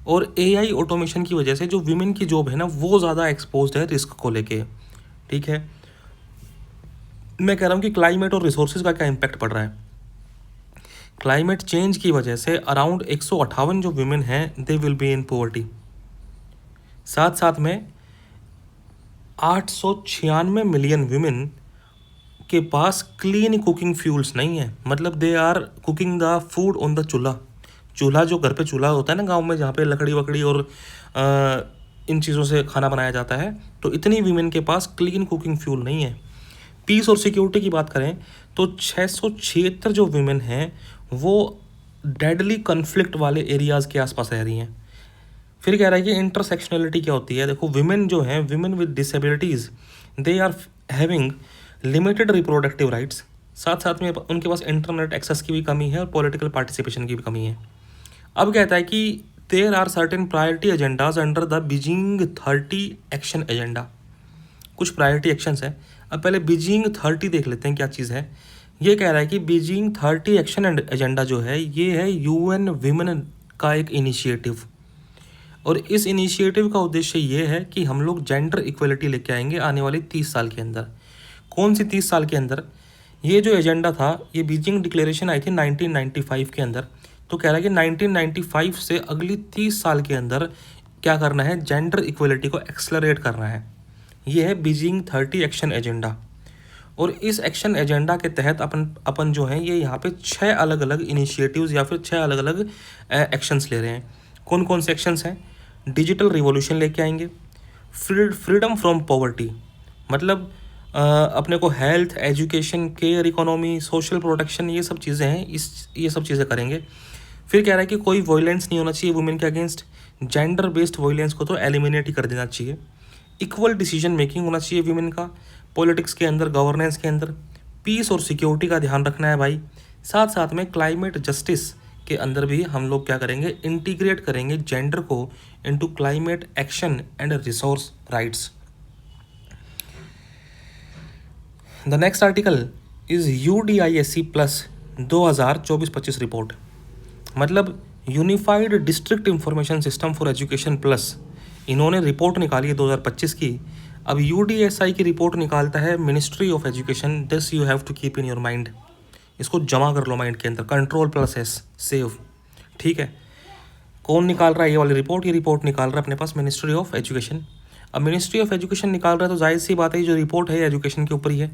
और AI ऑटोमेशन की वजह से जो विमेन की जॉब है ना वो ज़्यादा एक्सपोज्ड है रिस्क को लेके, ठीक है। मैं कह रहा हूँ कि क्लाइमेट और रिसोर्सेज का क्या इम्पैक्ट पड़ रहा है। क्लाइमेट चेंज की वजह से अराउंड 158 जो विमेन हैं they will be in poverty. साथ साथ में 896 मिलियन विमेन के पास क्लीन कुकिंग फ्यूल्स नहीं है, मतलब they are cooking the food on the chulha जो घर पे चूल्हा होता है ना गांव में, जहाँ पे लकड़ी वकड़ी और इन चीज़ों से खाना बनाया जाता है, तो इतनी वीमेन के पास क्लीन कुकिंग फ्यूल नहीं है। पीस और सिक्योरिटी की बात करें तो 676 जो वीमेन हैं वो डेडली कन्फ्लिक्ट वाले एरियाज़ के आसपास रह रही हैं। फिर कह रहा है कि इंटरसेक्शनलिटी क्या होती है। देखो विमेन जो हैं, women with disabilities, they are having limited reproductive rights. साथ साथ में उनके पास इंटरनेट एक्सेस की भी कमी है और पॉलिटिकल पार्टिसिपेशन की भी कमी है। अब कहता है कि there are certain priority agendas under the Beijing 30 action agenda. कुछ प्रायोरिटी एक्शंस हैं। अब पहले बीजिंग 30 देख लेते हैं क्या चीज़ है। ये कह रहा है कि बीजिंग 30 एक्शन एजेंडा जो है ये है UN विमेन का एक इनिशिएटिव, और इस इनिशिएटिव का उद्देश्य ये है कि हम लोग जेंडर इक्वलिटी लेके आएंगे आने वाले 30 साल के अंदर। कौन सी 30 साल के अंदर? ये जो एजेंडा था, ये बीजिंग डिक्लेरेशन आई थी 1995 के अंदर। तो कह रहा है कि 1995 से अगली 30 साल के अंदर क्या करना है, जेंडर इक्वलिटी को एक्सलरेट करना है। ये है बीजिंग 30 एक्शन एजेंडा। और इस एक्शन एजेंडा के तहत अपन जो है ये यहाँ पे 6 अलग अलग इनिशिएटिव्स या फिर 6 अलग अलग एक्शंस ले रहे हैं। कौन कौन से एक्शंस हैं? डिजिटल रिवॉल्यूशन लेके आएंगे, फ्रीडम फ्रॉम पॉवर्टी, मतलब अपने को health, education, care economy, social protection, ये सब चीज़ें हैं, ये सब चीज़ें करेंगे। फिर कह रहा है कि कोई वॉयलेंस नहीं होना चाहिए वुमेन के अगेंस्ट, जेंडर बेस्ड वॉयलेंस को तो एलिमिनेट ही कर देना चाहिए। इक्वल डिसीजन मेकिंग होना चाहिए वीमेन का पॉलिटिक्स के अंदर, गवर्नेंस के अंदर। पीस और सिक्योरिटी का ध्यान रखना है भाई। साथ साथ में क्लाइमेट जस्टिस के अंदर भी हम लोग क्या करेंगे, इंटीग्रेट करेंगे जेंडर को into climate action and resource rights. The next article is UDISC plus 2024-25 report, मतलब unified district information system for education plus. इन्होंने रिपोर्ट निकाली है 2025 की। अब UDSI की रिपोर्ट निकालता है ministry of education. This you have to keep in your mind, इसको जमा कर लो माइंड के अंदर, Ctrl+S सेव, ठीक है। कौन निकाल रहा है ये वाली रिपोर्ट? ये रिपोर्ट निकाल रहा है अपने पास मिनिस्ट्री ऑफ एजुकेशन। अब मिनिस्ट्री ऑफ एजुकेशन निकाल रहा है तो जाहिर सी बात है जो रिपोर्ट है एजुकेशन के ऊपर ही है।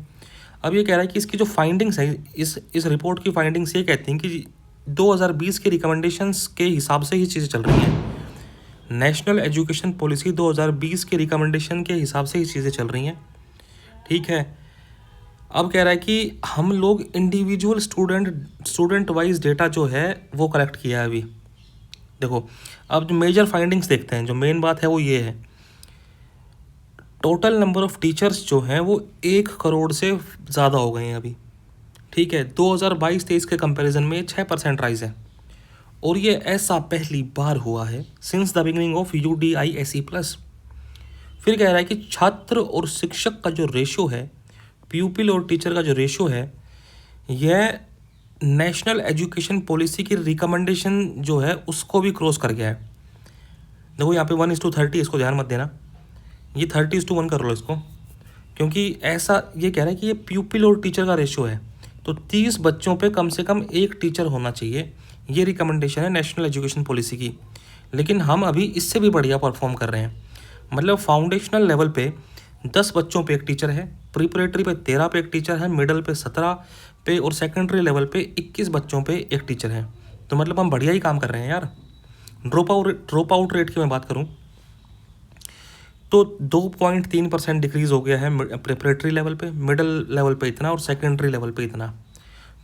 अब ये कह रहा है कि इसकी जो फाइंडिंग्स है, इस रिपोर्ट की फाइंडिंग्स ये कहती हैं कि 2020 के रिकमेंडेशंस के हिसाब से ही चीज़ें चल रही हैं। नेशनल एजुकेशन पॉलिसी 2020 के रिकमेंडेशन के हिसाब से ही चीज़ें चल रही हैं, ठीक है। अब कह रहा है कि हम लोग इंडिविजुअल स्टूडेंट वाइज डेटा जो है वो कलेक्ट किया है अभी। देखो, अब जो मेजर फाइंडिंग्स देखते हैं, जो मेन बात है वो ये है, टोटल नंबर ऑफ टीचर्स जो हैं वो 1 करोड़ से ज़्यादा हो गए हैं अभी, ठीक है। 2022-23 के कंपैरिजन में 6% राइज है, और ये ऐसा पहली बार हुआ है since the beginning of UDISC plus. फिर कह रहा है कि छात्र और शिक्षक का जो रेशो है, प्यूपिल और टीचर का जो रेशो है, यह नेशनल एजुकेशन पॉलिसी की रिकमेंडेशन जो है उसको भी क्रॉस कर गया है। देखो यहाँ पे 1:30, इसको ध्यान मत देना, ये 30:1 कर लो इसको, क्योंकि ऐसा ये कह रहा है कि ये प्यूपिल और टीचर का रेशो है, तो 30 बच्चों पे कम से कम 1 टीचर होना चाहिए। ये रिकमेंडेशन है नेशनल एजुकेशन पॉलिसी की। लेकिन हम अभी इससे भी बढ़िया परफॉर्म कर रहे हैं, मतलब फाउंडेशनल लेवल पे 10 बच्चों पे 1 टीचर है, प्रिपरेटरी पे 13 पे 1 टीचर है, मिडल पे 17 पे, और सेकेंडरी लेवल पे 21 बच्चों पे 1 टीचर है। तो मतलब हम बढ़िया ही काम कर रहे हैं यार। ड्रॉप आउट रेट की मैं बात करूँ तो 2.3% डिक्रीज़ हो गया है प्रिपरेटरी लेवल पे, मिडल लेवल पे इतना, और सेकेंडरी लेवल पे इतना।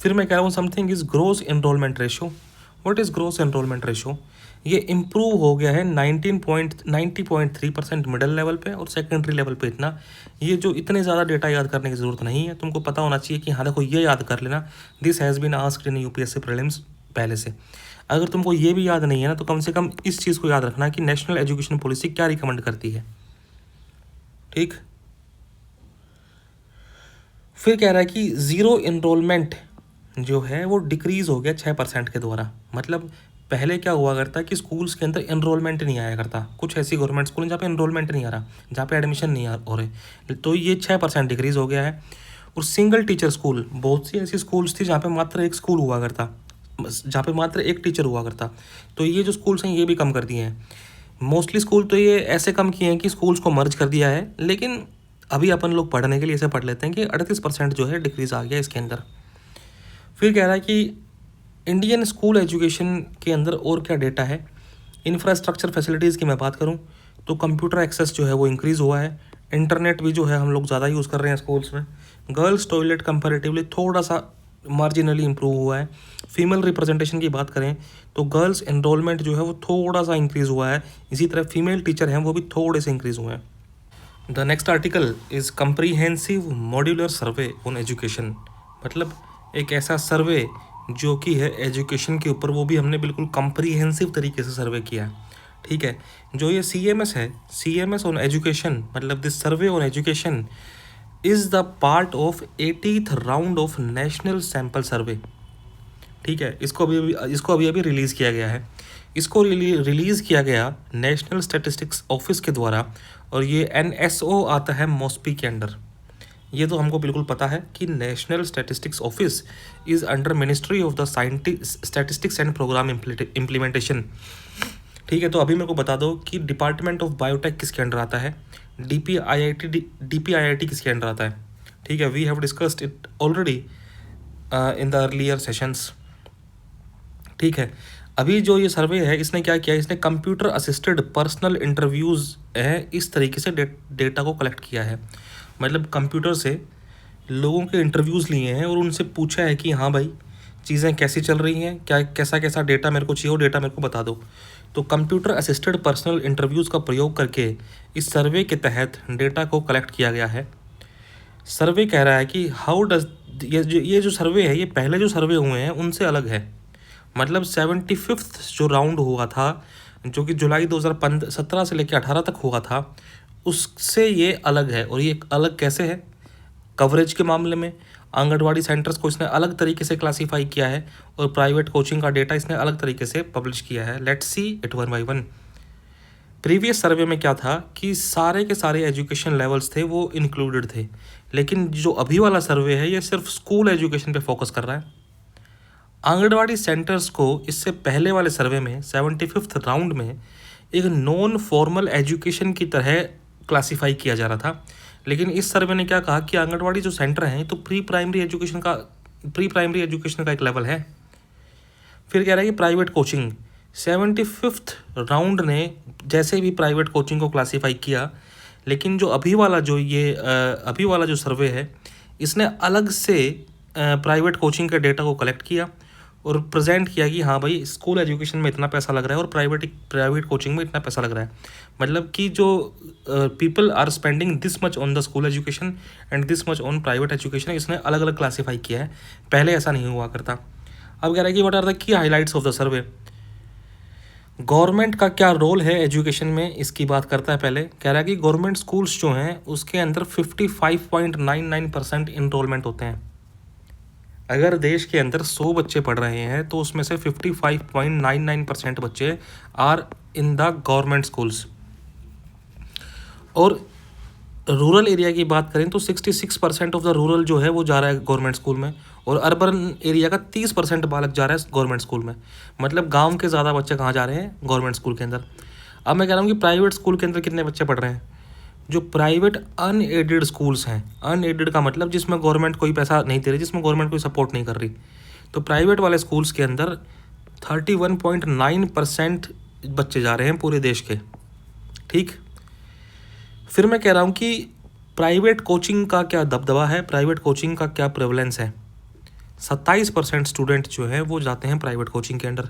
फिर मैं कह रहा हूँ something is gross enrolment ratio. What is gross enrolment ratio? ये इम्प्रूव हो गया है 90.3% मिडल लेवल पे, और सेकेंडरी लेवल पे इतना। ये जो इतने ज़्यादा डेटा याद करने की ज़रूरत नहीं है, तुमको पता होना चाहिए कि हाँ देखो ये याद कर लेना, this has been asked in UPSC prelims पहले से। अगर तुमको ये भी याद नहीं है ना, तो कम से कम इस चीज़ को याद रखना कि नेशनल एजुकेशन पॉलिसी क्या रिकमेंड करती है, ठीक। फिर कह रहा है कि ज़ीरो एनरोलमेंट जो है वो डिक्रीज़ हो गया 6% के द्वारा। मतलब पहले क्या हुआ करता कि स्कूल्स के अंदर एनरोलमेंट नहीं आया करता, कुछ ऐसी गवर्नमेंट स्कूल जहाँ पे एनरोलमेंट नहीं आ रहा, जहाँ पे एडमिशन नहीं हो रहे, तो ये 6% डिक्रीज़ हो गया है। और सिंगल टीचर स्कूल, बहुत सी ऐसी स्कूल्स थी जहाँ पे मात्र 1 स्कूल हुआ करता, जहाँ पे मात्र 1 टीचर हुआ करता, तो ये जो स्कूल्स हैं ये भी कम कर दिए हैं। मोस्टली स्कूल तो ये ऐसे कम किए हैं कि स्कूल्स को मर्ज कर दिया है, लेकिन अभी अपन लोग पढ़ने के लिए ऐसे पढ़ लेते हैं कि 38% जो है डिक्रीज़ आ गया इसके अंदर। फिर कह रहा है कि इंडियन स्कूल एजुकेशन के अंदर और क्या डेटा है। इंफ्रास्ट्रक्चर फैसिलिटीज़ की मैं बात करूं तो कंप्यूटर एक्सेस जो है वो इंक्रीज़ हुआ है, इंटरनेट भी जो है हम लोग ज़्यादा यूज़ कर रहे हैं स्कूल्स में। गर्ल्स टॉयलेट कंपैरेटिवली थोड़ा सा मार्जिनली इंप्रूव हुआ है। फीमेल रिप्रेजेंटेशन की बात करें तो गर्ल्स एनरोलमेंट जो है वो थोड़ा सा इंक्रीज़ हुआ है, इसी तरह फीमेल टीचर हैं वो भी थोड़े से इंक्रीज़ हुए हैं। The next article is comprehensive modular survey on education, मतलब एक ऐसा सर्वे जो कि है एजुकेशन के ऊपर, वो भी हमने बिल्कुल कम्प्रीहेंसिव तरीके से सर्वे किया है, ठीक है। जो ये CMS है, CMS ऑन एजुकेशन, मतलब this survey on education is the part of 80th round of national sample survey. ठीक है, इसको अभी अभी रिलीज़ किया गया है। इसको रिलीज़ किया गया नेशनल स्टैटिस्टिक्स ऑफिस के द्वारा, और ये NSO आता है मॉस्पी के अंडर। ये तो हमको बिल्कुल पता है कि national statistics office is under ministry of the statistics and programme implementation. ठीक है, तो अभी मेरे को बता दो कि डिपार्टमेंट ऑफ बायोटेक किसके अंडर आता है, DPIIT किसके अंडर आता है। ठीक है, we have discussed it already in the earlier sessions. ठीक है, अभी जो ये सर्वे है इसने क्या किया, इसने कंप्यूटर असिस्टेड पर्सनल इंटरव्यूज़ है इस तरीके से डेटा को कलेक्ट किया है। मतलब कंप्यूटर से लोगों के इंटरव्यूज़ लिए हैं और उनसे पूछा है कि हाँ भाई चीज़ें कैसी चल रही हैं, क्या कैसा कैसा डेटा मेरे को चाहिए, वो डेटा मेरे को बता दो। तो कंप्यूटर असिस्टेड पर्सनल इंटरव्यूज़ का प्रयोग करके इस सर्वे के तहत डेटा को कलेक्ट किया गया है। सर्वे कह रहा है कि हाउ डज ये जो सर्वे है, ये पहले जो सर्वे हुए हैं उनसे अलग है। मतलब 75th जो राउंड हुआ था, जो कि जुलाई 2017 से लेकर 18 तक हुआ था, उससे ये अलग है। और ये अलग कैसे है, कवरेज के मामले में आंगनवाड़ी सेंटर्स को इसने अलग तरीके से क्लासीफाई किया है, और प्राइवेट कोचिंग का डेटा इसने अलग तरीके से पब्लिश किया है। Let's see it one by one. Previous survey में क्या था कि सारे के सारे एजुकेशन लेवल्स थे वो इंक्लूडेड थे, लेकिन जो अभी वाला सर्वे है ये सिर्फ स्कूल एजुकेशन पे फोकस कर रहा है। आंगनवाड़ी सेंटर्स को इससे पहले वाले सर्वे में 75th राउंड में एक नॉन फॉर्मल एजुकेशन की तरह क्लासीफाई किया जा रहा था, लेकिन इस सर्वे ने क्या कहा कि आंगनवाड़ी जो सेंटर हैं तो प्री प्राइमरी एजुकेशन का एक लेवल है। फिर कह रहा है कि प्राइवेट कोचिंग, 75th राउंड ने जैसे भी प्राइवेट कोचिंग को क्लासीफाई किया, लेकिन जो अभी वाला जो सर्वे है इसने अलग से प्राइवेट कोचिंग के डेटा को कलेक्ट किया और प्रेजेंट किया कि हाँ भाई स्कूल एजुकेशन में इतना पैसा लग रहा है और प्राइवेट कोचिंग में इतना पैसा लग रहा है। मतलब कि जो people are spending this much on the school education and this much on private education, इसने अलग अलग क्लासीफाई किया है, पहले ऐसा नहीं हुआ करता। अब कह रहा है कि what are the key highlights of the survey. Government का क्या रोल है एजुकेशन में, इसकी बात करता है। पहले कह रहा है कि गवर्नमेंट स्कूल्स जो हैं उसके अंदर 55.99% इनरोलमेंट होते हैं। अगर देश के अंदर 100 बच्चे पढ़ रहे हैं तो उसमें से 55.99% बच्चे are in the government schools. और रूरल एरिया की बात करें तो 66% ऑफ द रूरल जो है वो जा रहा है गवर्नमेंट स्कूल में, और अर्बन एरिया का 30% बालक जा रहा है गवर्नमेंट स्कूल में। मतलब गांव के ज़्यादा बच्चे कहाँ जा रहे हैं, गवर्नमेंट स्कूल के अंदर। अब मैं कह रहा हूँ कि प्राइवेट स्कूल के अंदर कितने बच्चे पढ़ रहे हैं। जो प्राइवेट अनएडेड स्कूल्स हैं, अनएडेड का मतलब जिसमें गवर्नमेंट कोई पैसा नहीं दे रही, जिसमें गवर्नमेंट कोई सपोर्ट नहीं कर रही, तो प्राइवेट वाले स्कूल्स के अंदर 31.9% बच्चे जा रहे हैं पूरे देश के। ठीक, फिर मैं कह रहा हूँ कि प्राइवेट कोचिंग का क्या दबदबा है, प्राइवेट कोचिंग का क्या प्रेवलेंस है। 27% स्टूडेंट जो है वो जाते हैं प्राइवेट कोचिंग के under.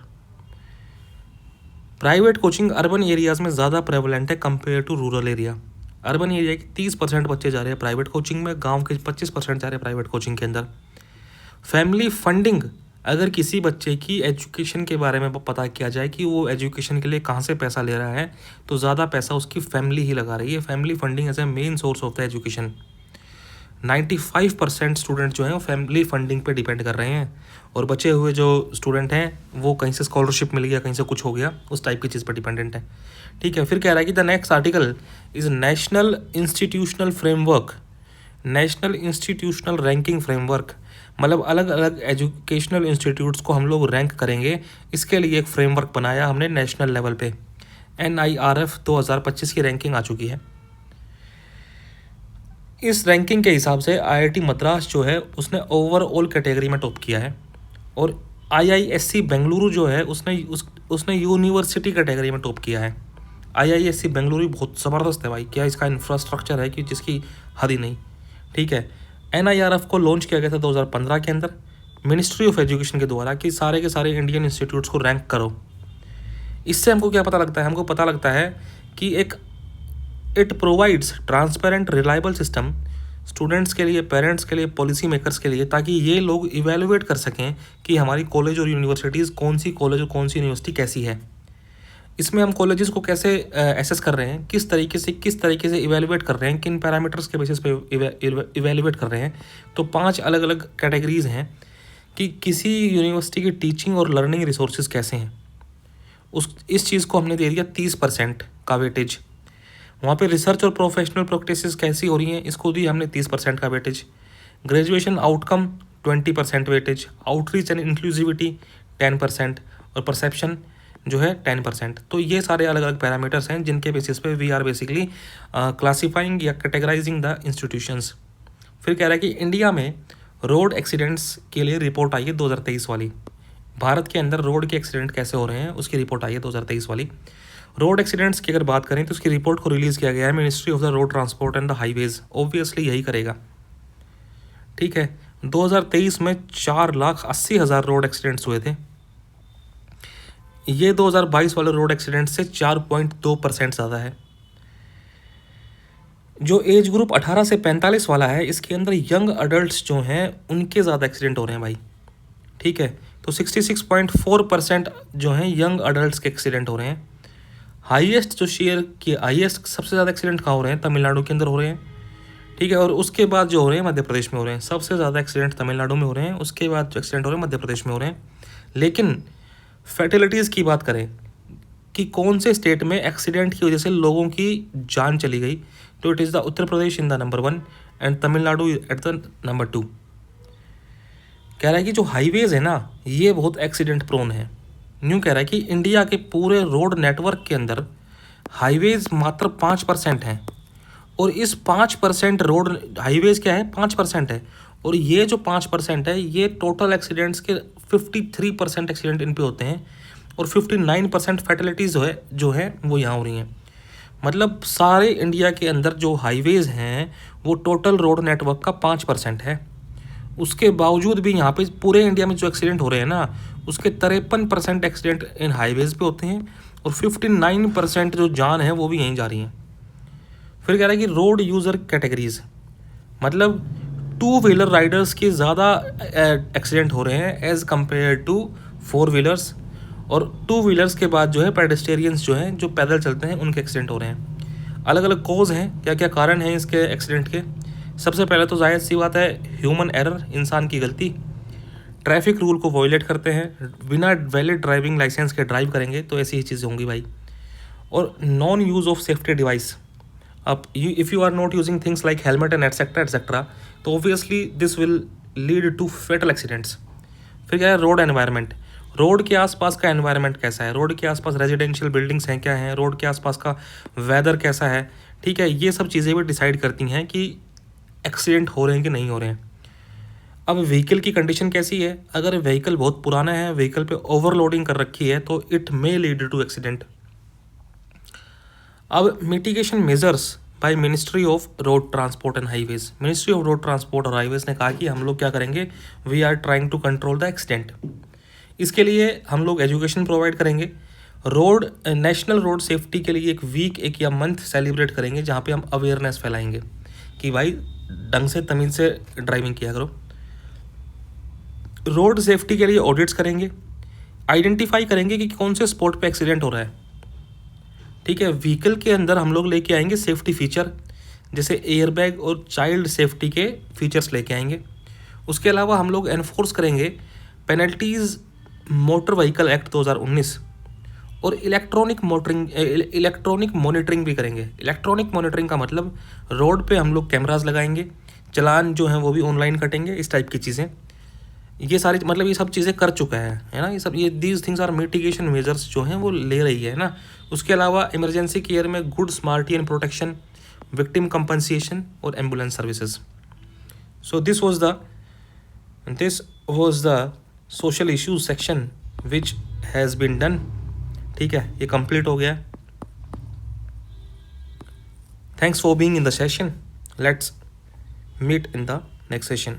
Private coaching urban areas में ज़्यादा प्रेवलेंट है compare to rural area. Urban area के 30% बच्चे जा रहे हैं प्राइवेट कोचिंग में, गांव के 25% जा रहे हैं प्राइवेट कोचिंग के अंदर। फैमिली फंडिंग, अगर किसी बच्चे की एजुकेशन के बारे में पता किया जाए कि वो एजुकेशन के लिए कहाँ से पैसा ले रहा है, तो ज़्यादा पैसा उसकी फैमिली ही लगा रही है। Family funding as a main source of the education. 95% student जो हैं वो फैमिली फंडिंग पे डिपेंड कर रहे हैं, और बचे हुए जो स्टूडेंट हैं वो कहीं से स्कॉलरशिप मिल गया, कहीं से कुछ हो गया, उस टाइप की चीज़ पर डिपेंडेंट है। ठीक है, फिर कह रहा है कि the next article is national institutional framework, national institutional ranking framework. मतलब अलग अलग एजुकेशनल इंस्टीट्यूट्स को हम लोग रैंक करेंगे, इसके लिए एक फ्रेमवर्क बनाया हमने नेशनल लेवल पे। NIRF 2025 की रैंकिंग आ चुकी है। इस रैंकिंग के हिसाब से IIT मद्रास जो है उसने ओवरऑल कैटेगरी में टॉप किया है, और IISc बेंगलुरु जो है उसने यूनिवर्सिटी कैटेगरी में टॉप किया है। IISc बेंगलुरु बहुत ज़बरदस्त है भाई, क्या इसका इंफ्रास्ट्रक्चर है कि जिसकी हद ही नहीं। ठीक है, NIRF को लॉन्च किया गया था 2015 के अंदर मिनिस्ट्री ऑफ एजुकेशन के द्वारा कि सारे के सारे इंडियन इंस्टीट्यूट्स को रैंक करो। इससे हमको क्या पता लगता है, हमको पता लगता है कि it provides transparent reliable system students के लिए, पेरेंट्स के लिए, पॉलिसी मेकर्स के लिए, ताकि ये लोग इवेलुएट कर सकें कि हमारी कॉलेज और यूनिवर्सिटीज़ कौन सी कॉलेज और कौन सी यूनिवर्सिटी कैसी है। इसमें हम कॉलेजेस को कैसे एसेस कर रहे हैं, किस तरीके से इवेलुएट कर रहे हैं, किन पैरामीटर्स के बेसिस पे इवेलुएट कर रहे हैं। तो 5 अलग अलग कैटेगरीज़ हैं कि किसी यूनिवर्सिटी की टीचिंग और लर्निंग रिसोर्सेज कैसे हैं, इस चीज़ को हमने दे दिया 30% का वेटेज। वहाँ पे रिसर्च और प्रोफेशनल प्रैक्टिसेस कैसी हो रही हैं, इसको दी हमने 30% का weightage. Graduation outcome 20% weightage, outreach and inclusivity 10% और परसेप्शन जो है 10%। तो ये सारे अलग अलग पैरामीटर्स हैं जिनके बेसिस पे वी आर बेसिकली क्लासीफाइंग या कैटेगराइजिंग द इंस्टीट्यूशंस। फिर कह रहा है कि इंडिया में रोड एक्सीडेंट्स के लिए रिपोर्ट आई है 2023 वाली। भारत के अंदर रोड के एक्सीडेंट कैसे हो रहे हैं उसकी रिपोर्ट आई है 2023 वाली। रोड एक्सीडेंट्स की अगर बात करें तो उसकी रिपोर्ट को रिलीज़ किया गया है ministry of the road transport and the highways, obviously यही करेगा, ठीक है। 2023 में 4,80,000 रोड एक्सीडेंट्स हुए थे। ये 2022 वाले रोड एक्सीडेंट से 4.2% ज़्यादा है। जो एज ग्रुप 18 से 45 वाला है, इसके अंदर यंग अडल्ट्स जो हैं उनके ज़्यादा एक्सीडेंट हो रहे हैं भाई, ठीक है। तो 66.4% जो हैं यंग अडल्ट्स के एक्सीडेंट हो रहे हैं। हाईएस्ट जो शेयर की हाईएस्ट सबसे ज़्यादा एक्सीडेंट कहाँ हो रहे हैं, तमिलनाडु के अंदर हो रहे हैं, ठीक है। और उसके बाद जो हो रहे हैं मध्य प्रदेश में हो रहे हैं। सबसे ज़्यादा एक्सीडेंट तमिलनाडु में हो रहे हैं, उसके बाद जो एक्सीडेंट हो रहे हैं मध्य प्रदेश में हो रहे हैं। लेकिन फैटेलिटीज़ की बात करें कि कौन से स्टेट में एक्सीडेंट की वजह से लोगों की जान चली गई, तो it is the Uttar Pradesh in the number 1 and Tamil Nadu at the number 2। कह रहा है कि जो हाईवेज़ है ना ये बहुत एक्सीडेंट प्रोन है। न्यू कह रहा है कि इंडिया के पूरे रोड नेटवर्क के अंदर हाईवेज़ मात्र 5% हैं, और इस 5% रोड हाईवेज़ क्या है 5% है, और ये जो 5% है ये टोटल एक्सीडेंट्स के 53% एक्सीडेंट इन पे होते हैं, और 59% फैटलिटीज़ जो है वो यहाँ हो रही हैं। मतलब सारे इंडिया के अंदर जो हाईवेज़ हैं वो टोटल रोड नेटवर्क का 5% है। उसके बावजूद भी यहाँ पे पूरे इंडिया में जो एक्सीडेंट हो रहे हैं ना उसके 53% एक्सीडेंट इन हाईवेज़ पे होते हैं, और 59% जो जान है वो भी यहीं जा रही हैं। फिर कह रहा है कि रोड यूज़र कैटेगरीज, मतलब 2 व्हीलर राइडर्स के ज़्यादा एक्सीडेंट हो रहे हैं एज़ कम्पेयर टू 4 व्हीलर्स, और 2 व्हीलर्स के बाद जो है पेडेस्टेरियंस जो हैं जो पैदल चलते हैं उनके एक्सीडेंट हो रहे हैं। अलग अलग कॉज हैं, क्या क्या कारण हैं इसके एक्सीडेंट के। सबसे पहले तो जाहिर सी बात है ह्यूमन एरर, इंसान की गलती। ट्रैफिक रूल को वॉयलेट करते हैं, बिना वैलिड ड्राइविंग लाइसेंस के ड्राइव करेंगे तो ऐसी ही चीज़ें होंगी भाई। और non use of safety device, अब if you are not using things like helmet and etcetera तो obviously this will lead to fatal accidents. फिर क्या है रोड एनवायरनमेंट, रोड के आसपास का एनवायरनमेंट कैसा है, रोड के आसपास रेजिडेंशियल बिल्डिंग्स हैं क्या हैं, रोड के आसपास का वेदर कैसा है, ठीक है। ये सब चीज़ें भी डिसाइड करती हैं कि एक्सीडेंट हो रहे हैं कि नहीं हो रहे हैं। अब व्हीकल की कंडीशन कैसी है, अगर व्हीकल बहुत पुराना है, व्हीकल पे ओवरलोडिंग कर रखी है तो it may lead to accident. अब mitigation measures by ministry of road transport and highways, ministry of road transport और हाईवेज ने कहा कि हम लोग क्या करेंगे, we are trying to control the accident. इसके लिए हम लोग एजुकेशन प्रोवाइड करेंगे। रोड नेशनल रोड सेफ्टी के लिए एक वीक एक या मंथ सेलिब्रेट करेंगे जहाँ पे हम अवेयरनेस फैलाएंगे कि भाई ढंग से तमीज़ से ड्राइविंग किया करो। रोड सेफ्टी के लिए ऑडिट्स करेंगे, आइडेंटिफाई करेंगे कि कौन से स्पॉट पे एक्सीडेंट हो रहा है, ठीक है। व्हीकल के अंदर हम लोग लेके आएंगे सेफ्टी फीचर, जैसे एयरबैग और चाइल्ड सेफ्टी के फीचर्स लेके आएंगे। उसके अलावा हम लोग एनफोर्स करेंगे पेनल्टीज़ मोटर व्हीकल एक्ट 2019, और इलेक्ट्रॉनिक मॉनिटरिंग भी करेंगे। इलेक्ट्रॉनिक मॉनिटरिंग का मतलब रोड पे हम लोग कैमरास लगाएंगे, चालान जो हैं वो भी ऑनलाइन कटेंगे, इस टाइप की चीज़ें। ये सारी मतलब ये सब चीज़ें कर चुका है ना, ये सब ये these things are mitigation measures जो हैं वो ले रही है ना। उसके अलावा इमरजेंसी केयर में good Samaritan and protection, victim compensation और ambulance services. So this was the social issues section which has been done, ठीक है। ये कंप्लीट हो गया। Thanks for being in the session, let's meet in the next session.